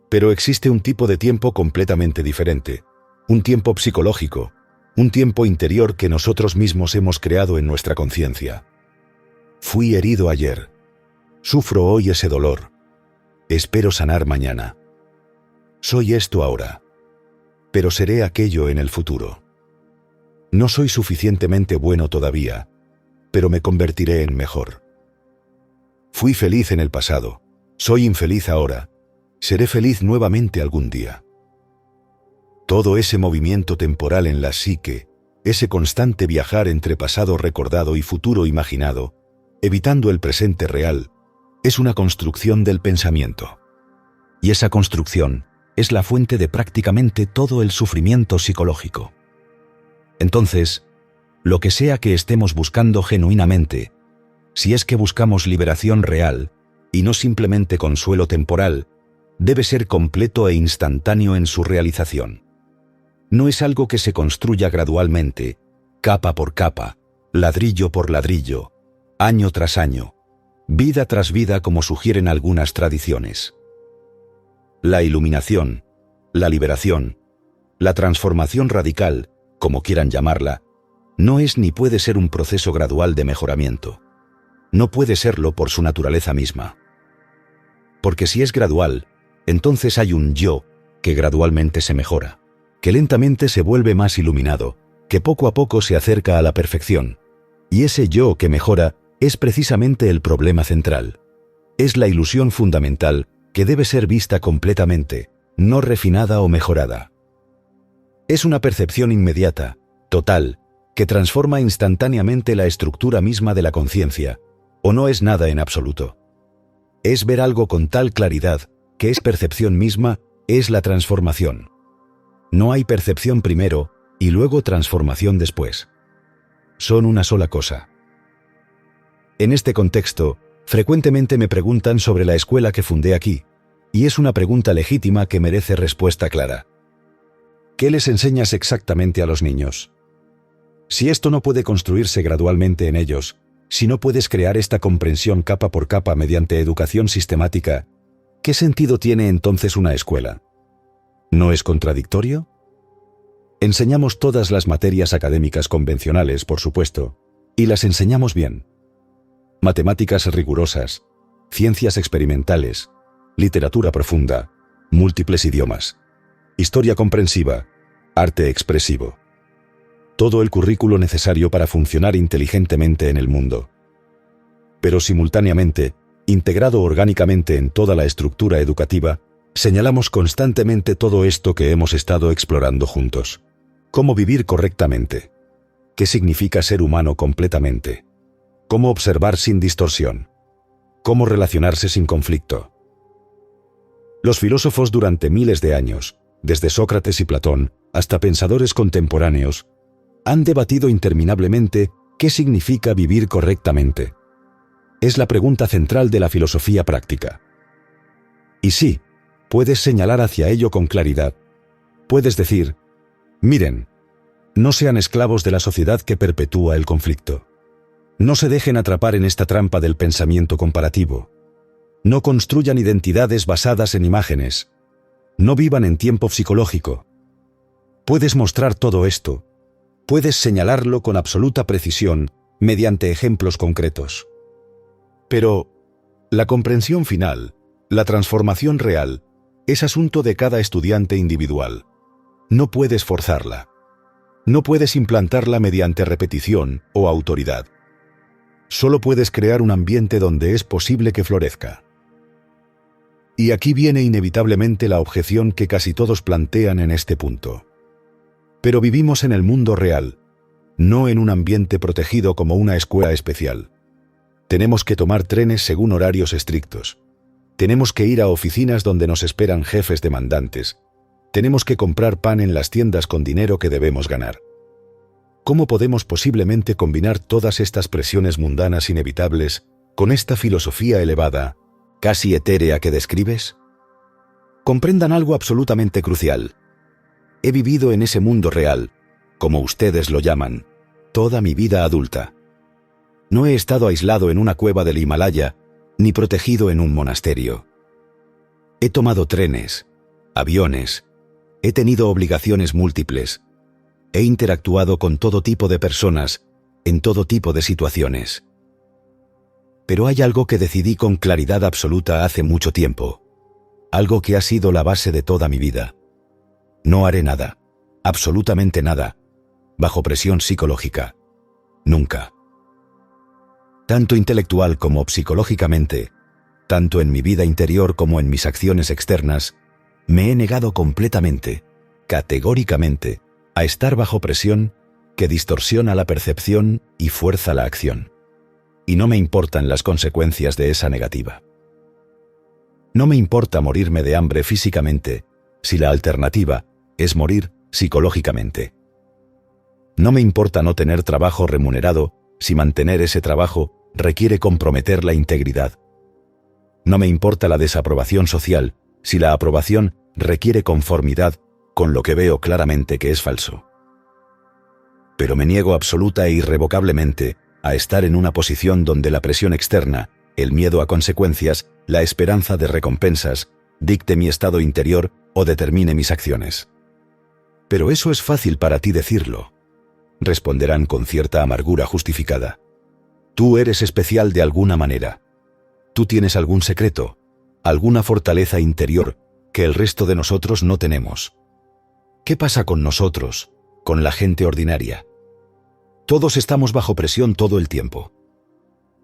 S2: Pero existe un tipo de tiempo completamente diferente, un tiempo psicológico, un tiempo interior que nosotros mismos hemos creado en nuestra conciencia. Fui herido ayer. Sufro hoy ese dolor. Espero sanar mañana. Soy esto ahora, pero seré aquello en el futuro. No soy suficientemente bueno todavía, pero me convertiré en mejor. Fui feliz en el pasado, soy infeliz ahora, seré feliz nuevamente algún día. Todo ese movimiento temporal en la psique, ese constante viajar entre pasado recordado y futuro imaginado, evitando el presente real, es una construcción del pensamiento. Y esa construcción es la fuente de prácticamente todo el sufrimiento psicológico. Entonces,
S1: lo que sea que estemos buscando genuinamente, si es que buscamos liberación real, y no simplemente consuelo temporal, debe ser completo e instantáneo en su realización. No es algo que se construya gradualmente, capa por capa, ladrillo por ladrillo, año tras año, vida tras vida como sugieren algunas tradiciones. La iluminación, la liberación, la transformación radical, como quieran llamarla, no es ni puede ser un proceso gradual de mejoramiento. No puede serlo por su naturaleza misma. Porque si es gradual, entonces hay un yo que gradualmente se mejora, que lentamente se vuelve más iluminado, que poco a poco se acerca a la perfección. Y ese yo que mejora es precisamente el problema central. Es la ilusión fundamental que debe ser vista completamente, no refinada o mejorada. Es una percepción inmediata, total, que transforma instantáneamente la estructura misma de la conciencia, o no es nada en absoluto. Es ver algo con tal claridad que es percepción misma, es la transformación. No hay percepción primero y luego transformación después. Son una sola cosa. En este contexto, frecuentemente me preguntan sobre la escuela que fundé aquí, y es una pregunta legítima que merece respuesta clara. ¿Qué les enseñas exactamente a los niños? Si esto no puede construirse gradualmente en ellos, si no puedes crear esta comprensión capa por capa mediante educación sistemática, ¿qué sentido tiene entonces una escuela? ¿No es contradictorio? Enseñamos todas las materias académicas convencionales, por supuesto, y las enseñamos bien. Matemáticas rigurosas, ciencias experimentales, literatura profunda, múltiples idiomas, historia comprensiva, arte expresivo. Todo el currículo necesario para funcionar inteligentemente en el mundo. Pero simultáneamente, integrado orgánicamente en toda la estructura educativa, señalamos constantemente todo esto que hemos estado explorando juntos. Cómo vivir correctamente. ¿Qué significa ser humano completamente? Cómo observar sin distorsión. Cómo relacionarse sin conflicto. Los filósofos durante miles de años, desde Sócrates y Platón hasta pensadores contemporáneos, han debatido interminablemente qué significa vivir correctamente. Es la pregunta central de la filosofía práctica. Y sí, puedes señalar hacia ello con claridad. Puedes decir, miren, no sean esclavos de la sociedad que perpetúa el conflicto. No se dejen atrapar en esta trampa del pensamiento comparativo. No construyan identidades basadas en imágenes. No vivan en tiempo psicológico. Puedes mostrar todo esto. Puedes señalarlo con absoluta precisión mediante ejemplos concretos. Pero la comprensión final, la transformación real, es asunto de cada estudiante individual. No puedes forzarla. No puedes implantarla mediante repetición o autoridad. Solo puedes crear un ambiente donde es posible que florezca. Y aquí viene inevitablemente la objeción que casi todos plantean en este punto. Pero vivimos en el mundo real, no en un ambiente protegido como una escuela especial. Tenemos que tomar trenes según horarios estrictos. Tenemos que ir a oficinas donde nos esperan jefes demandantes. Tenemos que comprar pan en las tiendas con dinero que debemos ganar. ¿Cómo podemos posiblemente combinar todas estas presiones mundanas inevitables con esta filosofía elevada, casi etérea que describes? Comprendan algo absolutamente crucial. He vivido en ese mundo real, como ustedes lo llaman, toda mi vida adulta. No he estado aislado en una cueva del Himalaya, ni protegido en un monasterio. He tomado trenes, aviones, he tenido obligaciones múltiples, he interactuado con todo tipo de personas, en todo tipo de situaciones. Pero hay algo que decidí con claridad absoluta hace mucho tiempo, algo que ha sido la base de toda mi vida. No haré nada, absolutamente nada, bajo presión psicológica. Nunca. Tanto intelectual como psicológicamente, tanto en mi vida interior como en mis acciones externas, me he negado completamente, categóricamente, a estar bajo presión que distorsiona la percepción y fuerza la acción. Y no me importan las consecuencias de esa negativa. No me importa morirme de hambre físicamente, si la alternativa es morir psicológicamente.
S2: No me importa no tener trabajo remunerado si mantener ese trabajo requiere comprometer la integridad. No me importa la desaprobación social si la aprobación requiere conformidad con lo que veo claramente que es falso. Pero me niego absoluta e irrevocablemente a estar en una posición donde la presión externa, el miedo a consecuencias, la esperanza de recompensas, dicte mi estado interior o determine mis acciones. Pero eso es fácil para ti decirlo, responderán con cierta amargura justificada. Tú eres especial de alguna manera. Tú tienes algún secreto, alguna fortaleza interior que el resto de nosotros no tenemos. ¿Qué pasa con nosotros, con la gente ordinaria? Todos estamos bajo presión todo el tiempo.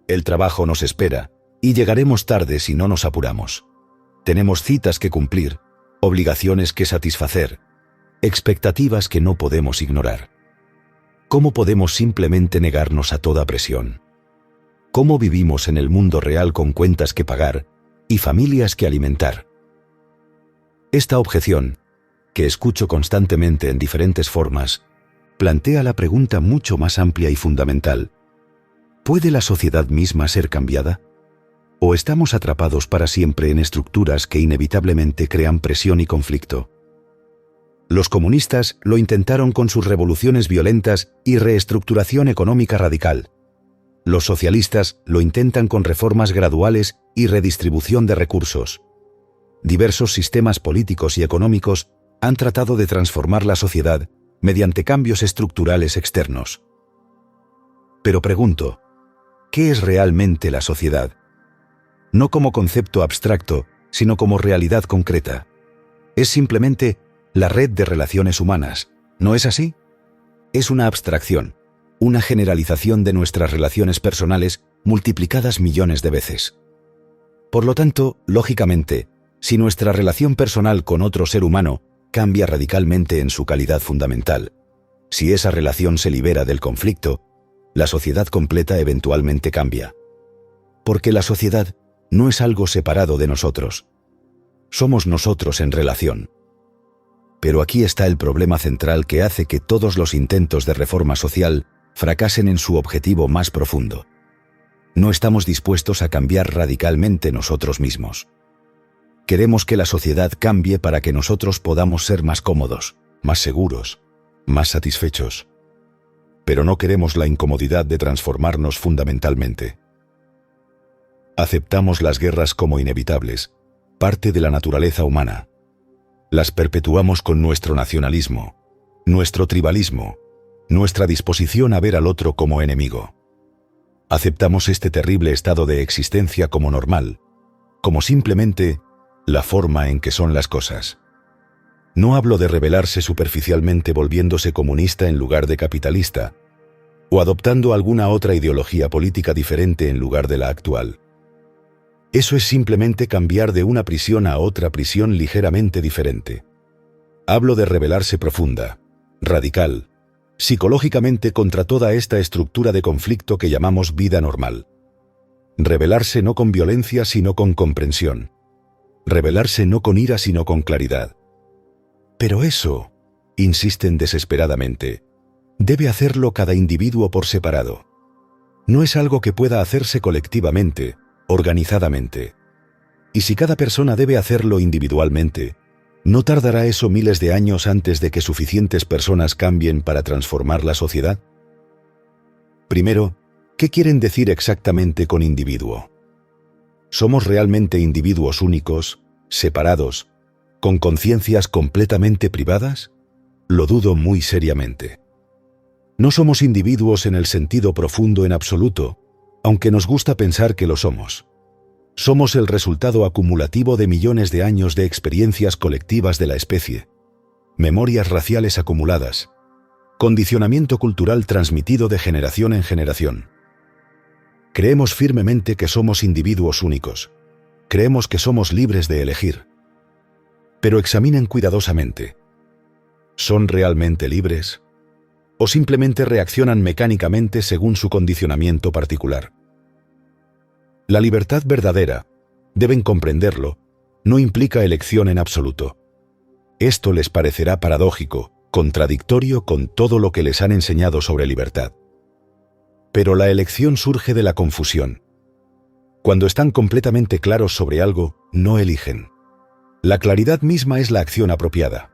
S2: El trabajo nos espera y llegaremos tarde si no nos apuramos. Tenemos citas que cumplir, obligaciones que satisfacer, expectativas que no podemos ignorar. ¿Cómo podemos simplemente negarnos a toda presión? ¿Cómo vivimos en el mundo real con cuentas que pagar y familias que alimentar? Esta objeción, que escucho constantemente en diferentes formas, plantea la pregunta mucho más amplia y fundamental. ¿Puede la sociedad misma ser cambiada? ¿O estamos atrapados para siempre en estructuras que inevitablemente crean presión y conflicto? Los comunistas lo intentaron con sus revoluciones violentas y reestructuración económica radical. Los socialistas lo intentan con reformas graduales y redistribución de recursos. Diversos sistemas políticos y económicos han tratado de transformar la sociedad mediante cambios estructurales externos. Pero pregunto, ¿qué es realmente la sociedad? No como concepto abstracto, sino como realidad concreta. Es simplemente la red de relaciones humanas, ¿no es así? Es una abstracción, una generalización de nuestras relaciones personales multiplicadas millones de veces. Por lo tanto, lógicamente, si nuestra relación personal con otro ser humano cambia radicalmente en su calidad fundamental, si esa relación se libera del conflicto, la sociedad completa eventualmente cambia. Porque la sociedad no es algo separado de nosotros. Somos nosotros en relación. Pero aquí está el problema central que hace que todos los intentos de reforma social fracasen en su objetivo más profundo. No estamos dispuestos a cambiar radicalmente nosotros mismos. Queremos que la sociedad cambie para que nosotros podamos ser más cómodos, más seguros, más satisfechos. Pero no queremos la incomodidad de transformarnos fundamentalmente. Aceptamos las guerras como inevitables, parte de la naturaleza humana. Las perpetuamos con nuestro nacionalismo, nuestro tribalismo, nuestra disposición a ver al otro como enemigo. Aceptamos este terrible estado de existencia como normal, como simplemente la forma en que son las cosas. No hablo de rebelarse superficialmente volviéndose comunista en lugar de capitalista, o adoptando alguna otra ideología política diferente en lugar de la actual. Eso es simplemente cambiar de una prisión a otra prisión ligeramente diferente. Hablo de rebelarse profunda, radical, psicológicamente contra toda esta estructura de conflicto que llamamos vida normal. Rebelarse no con violencia sino con comprensión. Rebelarse no con ira sino con claridad. Pero eso, insisten desesperadamente, debe hacerlo cada individuo por separado. No es algo que pueda hacerse colectivamente, organizadamente. Y si cada persona debe hacerlo individualmente, ¿no tardará eso miles de años antes de que suficientes personas cambien para transformar la sociedad? Primero, ¿qué quieren decir exactamente con individuo? ¿Somos realmente individuos únicos, separados, con conciencias completamente privadas? Lo dudo muy seriamente. No somos individuos en el sentido profundo en absoluto, aunque nos gusta pensar que lo somos. Somos el resultado acumulativo de millones de años de experiencias colectivas de la especie, memorias raciales acumuladas, condicionamiento cultural transmitido de generación en generación. Creemos firmemente que somos individuos únicos. Creemos que somos libres de elegir. Pero examinen cuidadosamente. ¿Son realmente libres? ¿O simplemente reaccionan mecánicamente según su condicionamiento particular? La libertad verdadera, deben comprenderlo, no implica elección en absoluto. Esto les parecerá paradójico, contradictorio con todo lo que les han enseñado sobre libertad. Pero la elección surge de la confusión. Cuando están completamente claros sobre algo, no eligen. La claridad misma es la acción apropiada.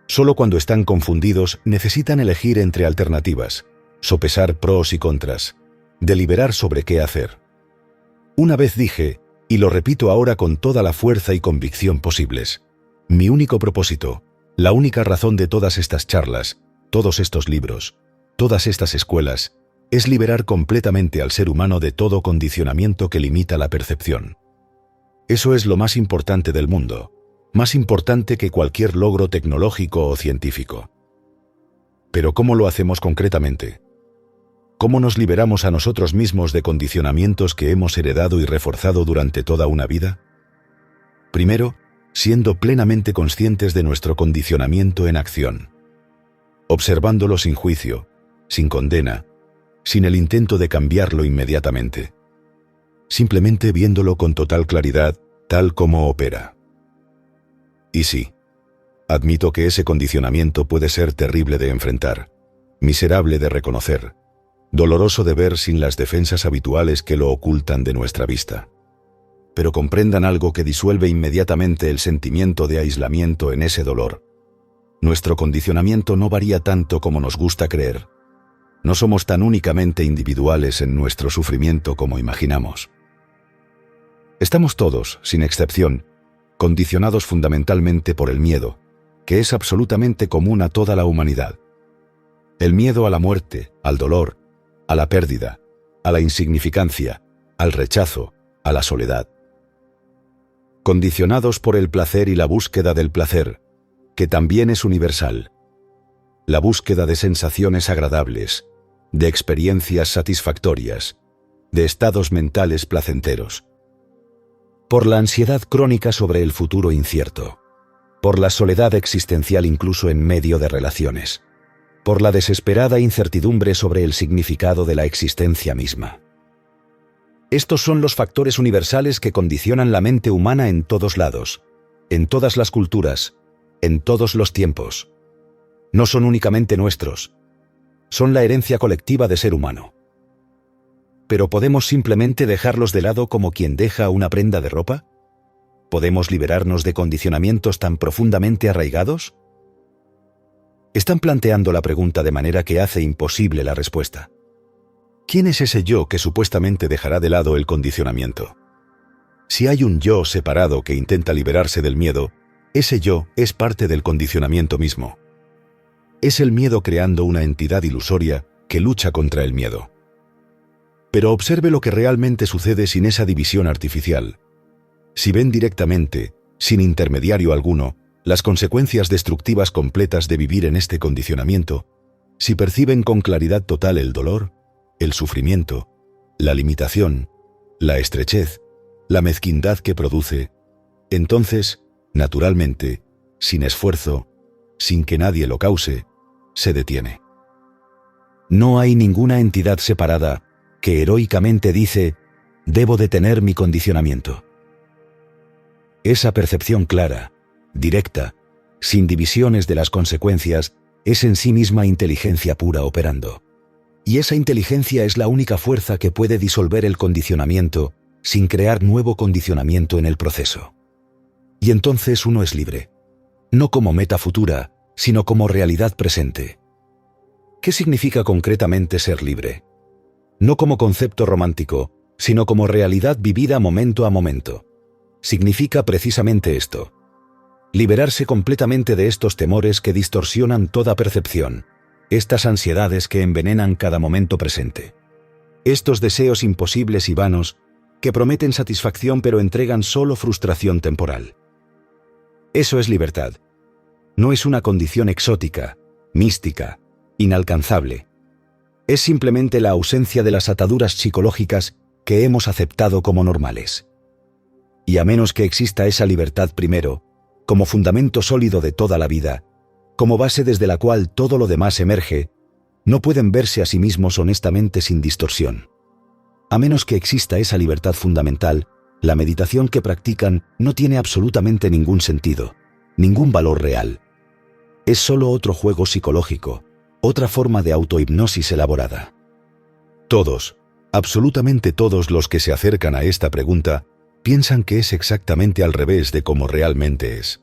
S2: Solo cuando están confundidos necesitan elegir entre alternativas, sopesar pros y contras, deliberar sobre qué hacer. Una vez dije, y lo repito ahora con toda la fuerza y convicción posibles, mi único propósito, la única razón de todas estas charlas, todos estos libros, todas estas escuelas, es liberar completamente al ser humano de todo condicionamiento que limita la percepción. Eso es lo más importante del mundo, más importante que cualquier logro tecnológico o científico. Pero ¿cómo lo hacemos concretamente? ¿Cómo nos liberamos a nosotros mismos de condicionamientos que hemos heredado y reforzado durante toda una vida? Primero, siendo plenamente conscientes de nuestro condicionamiento en acción, observándolo sin juicio, sin condena, sin el intento de cambiarlo inmediatamente, simplemente viéndolo con total claridad, tal como opera. Y sí, admito que ese condicionamiento puede ser terrible de enfrentar, miserable de reconocer, doloroso de ver sin las defensas habituales que lo ocultan de nuestra vista. Pero comprendan algo que disuelve inmediatamente el sentimiento de aislamiento en ese dolor. Nuestro condicionamiento no varía tanto como nos gusta creer. No somos tan únicamente individuales en nuestro sufrimiento como imaginamos. Estamos todos, sin excepción, condicionados fundamentalmente por el miedo, que es absolutamente común a toda la humanidad. El miedo a la muerte, al dolor, a la pérdida, a la insignificancia, al rechazo, a la soledad. Condicionados por el placer y la búsqueda del placer, que también es universal. La búsqueda de sensaciones agradables, de experiencias satisfactorias, de estados mentales placenteros. Por la ansiedad crónica sobre el futuro incierto, por la soledad existencial incluso en medio de relaciones, por la desesperada incertidumbre sobre el significado de la existencia misma. Estos son los factores universales que condicionan la mente humana en todos lados, en todas las culturas, en todos los tiempos. No son únicamente nuestros, son la herencia colectiva de ser humano. ¿Pero podemos simplemente dejarlos de lado como quien deja una prenda de ropa? ¿Podemos liberarnos de condicionamientos tan profundamente arraigados? Están planteando la pregunta de manera que hace imposible la respuesta. ¿Quién es ese yo que supuestamente dejará de lado el condicionamiento? Si hay un yo separado que intenta liberarse del miedo, ese yo es parte del condicionamiento mismo. Es el miedo creando una entidad ilusoria que lucha contra el miedo. Pero observe lo que realmente sucede sin esa división artificial. Si ven directamente, sin intermediario alguno, las consecuencias destructivas completas de vivir en este condicionamiento, si perciben con claridad total el dolor, el sufrimiento, la limitación, la estrechez, la mezquindad que produce, entonces, naturalmente, sin esfuerzo, sin que nadie lo cause, se detiene. No hay ninguna entidad separada que heroicamente dice, debo detener mi condicionamiento. Esa percepción clara, directa, sin divisiones de las consecuencias, es en sí misma inteligencia pura operando. Y esa inteligencia es la única fuerza que puede disolver el condicionamiento sin crear nuevo condicionamiento en el proceso. Y entonces uno es libre, no como meta futura, sino como realidad presente. ¿Qué significa concretamente ser libre? No como concepto romántico, sino como realidad vivida momento a momento. Significa precisamente esto: liberarse completamente de estos temores que distorsionan toda percepción, estas ansiedades que envenenan cada momento presente, estos deseos imposibles y vanos que prometen satisfacción pero entregan solo frustración temporal. Eso es libertad. No es una condición exótica, mística, inalcanzable. Es simplemente la ausencia de las ataduras psicológicas que hemos aceptado como normales. Y a menos que exista esa libertad primero, como fundamento sólido de toda la vida, como base desde la cual todo lo demás emerge, no pueden verse a sí mismos honestamente sin distorsión. A menos que exista esa libertad fundamental, la meditación que practican no tiene absolutamente ningún sentido, ningún valor real.
S1: Es solo otro juego psicológico, otra forma de autohipnosis elaborada. Todos, absolutamente todos los que se acercan a esta pregunta, piensan que es exactamente al revés de como realmente es.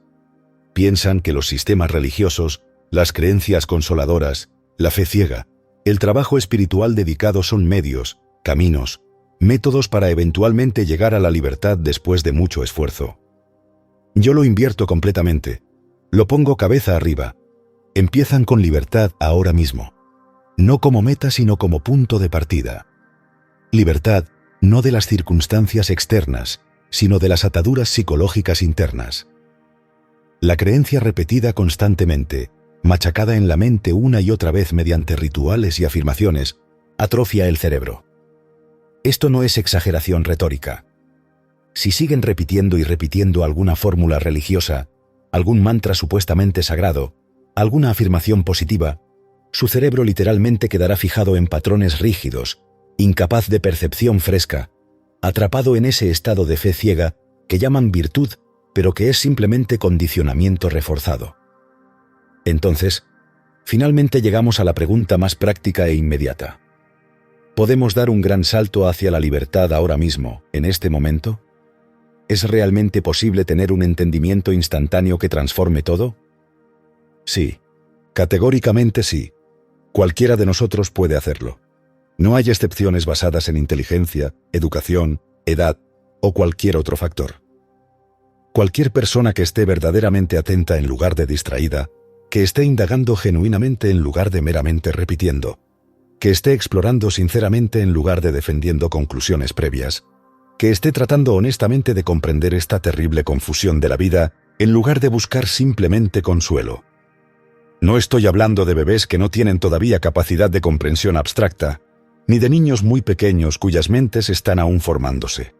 S1: Piensan que los sistemas religiosos, las creencias consoladoras, la fe ciega, el trabajo espiritual dedicado son medios, caminos, métodos para eventualmente llegar a la libertad después de mucho esfuerzo. Yo lo invierto completamente. Lo pongo cabeza arriba. Empiezan con libertad ahora mismo. No como meta, sino como punto de partida. Libertad no de las circunstancias externas, sino de las ataduras psicológicas internas. La creencia repetida constantemente, machacada en la mente una y otra vez mediante rituales y afirmaciones, atrofia el cerebro. Esto no es exageración retórica. Si siguen repitiendo y repitiendo alguna fórmula religiosa, algún mantra supuestamente sagrado, alguna afirmación positiva, su cerebro literalmente quedará fijado en patrones rígidos, incapaz de percepción fresca, atrapado en ese estado de fe ciega que llaman virtud, pero que es simplemente condicionamiento reforzado. Entonces, finalmente llegamos a la pregunta más práctica e inmediata. ¿Podemos dar un gran salto hacia la libertad ahora mismo, en este momento? ¿Es realmente posible tener un entendimiento instantáneo que transforme todo? Sí, categóricamente sí. Cualquiera de nosotros puede hacerlo. No hay excepciones basadas en inteligencia, educación, edad o cualquier otro factor. Cualquier persona que esté verdaderamente atenta en lugar de distraída, que esté indagando genuinamente en lugar de meramente repitiendo, que esté explorando sinceramente en lugar de defendiendo conclusiones previas, que esté tratando honestamente de comprender esta terrible confusión de la vida en lugar de buscar simplemente consuelo. No estoy hablando de bebés que no tienen todavía capacidad de comprensión abstracta, ni de niños muy pequeños cuyas mentes están aún formándose.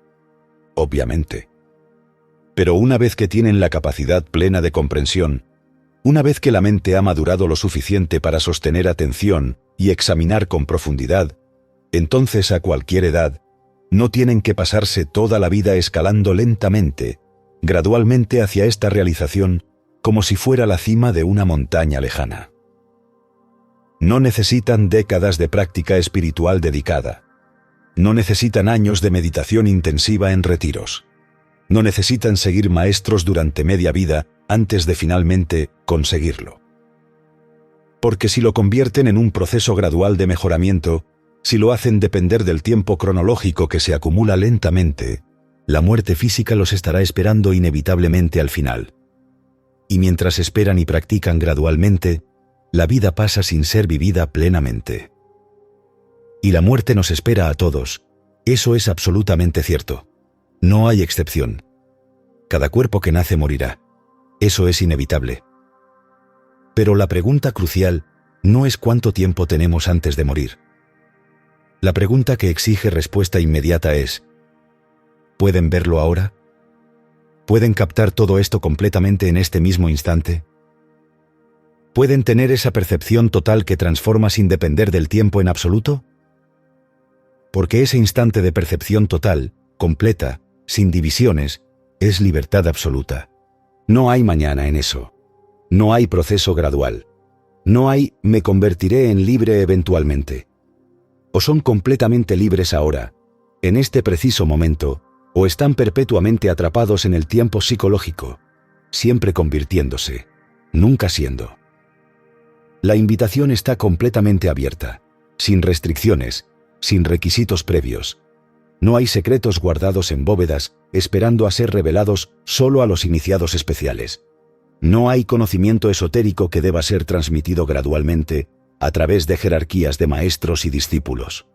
S1: Obviamente. Pero una vez que tienen la capacidad plena de comprensión, una vez que la mente ha madurado lo suficiente para sostener atención y examinar con profundidad, entonces a cualquier edad, no tienen que pasarse toda la vida escalando lentamente, gradualmente hacia esta realización, como si fuera la cima de una montaña lejana. No necesitan décadas de práctica espiritual dedicada. No necesitan años de meditación intensiva en retiros. No necesitan seguir maestros durante media vida antes de finalmente conseguirlo. Porque si lo convierten en un proceso gradual de mejoramiento, si lo hacen depender del tiempo cronológico que se acumula lentamente, la muerte física los estará esperando inevitablemente al final. Y mientras esperan y practican gradualmente, la vida pasa sin ser vivida plenamente. Y la muerte nos espera a todos, eso es absolutamente cierto. No hay excepción. Cada cuerpo que nace morirá. Eso es inevitable. Pero la pregunta crucial no es cuánto tiempo tenemos antes de morir. La pregunta que exige respuesta inmediata es: ¿pueden verlo ahora? ¿Pueden captar todo esto completamente en este mismo instante? ¿Pueden tener esa percepción total que transforma sin depender del tiempo en absoluto? Porque ese instante de percepción total, completa, sin divisiones, es libertad absoluta. No hay mañana en eso. No hay proceso gradual. No hay me convertiré en libre eventualmente. O son completamente libres ahora, en este preciso momento, o están perpetuamente atrapados en el tiempo psicológico, siempre convirtiéndose, nunca siendo. La invitación está completamente abierta, sin restricciones, sin requisitos previos. No hay secretos guardados en bóvedas, esperando a ser revelados solo a los iniciados especiales. No hay conocimiento esotérico que deba ser transmitido gradualmente, a través de jerarquías de maestros y discípulos.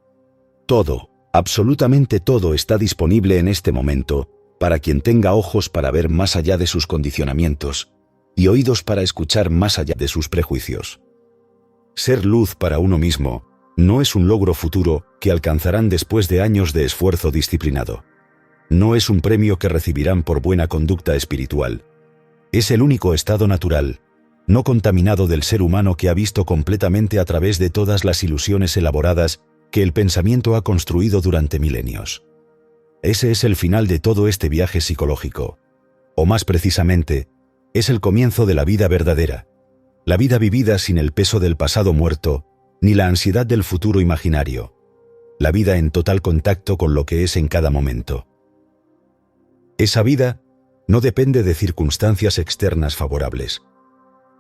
S1: Todo, absolutamente todo está disponible en este momento, para quien tenga ojos para ver más allá de sus condicionamientos, y oídos para escuchar más allá de sus prejuicios. Ser luz para uno mismo no es un logro futuro que alcanzarán después de años de esfuerzo disciplinado. No es un premio que recibirán por buena conducta espiritual. Es el único estado natural, no contaminado del ser humano que ha visto completamente a través de todas las ilusiones elaboradas que el pensamiento ha construido durante milenios. Ese es el final de todo este viaje psicológico. O más precisamente, es el comienzo de la vida verdadera. La vida vivida sin el peso del pasado muerto, ni la ansiedad del futuro imaginario. La vida en total contacto con lo que es en cada momento. Esa vida no depende de circunstancias externas favorables.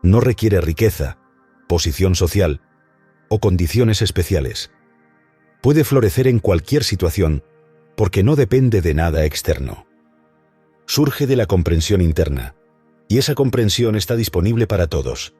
S1: No requiere riqueza, posición social o condiciones especiales. Puede florecer en cualquier situación porque no depende de nada externo. Surge de la comprensión interna, y esa comprensión está disponible para todos.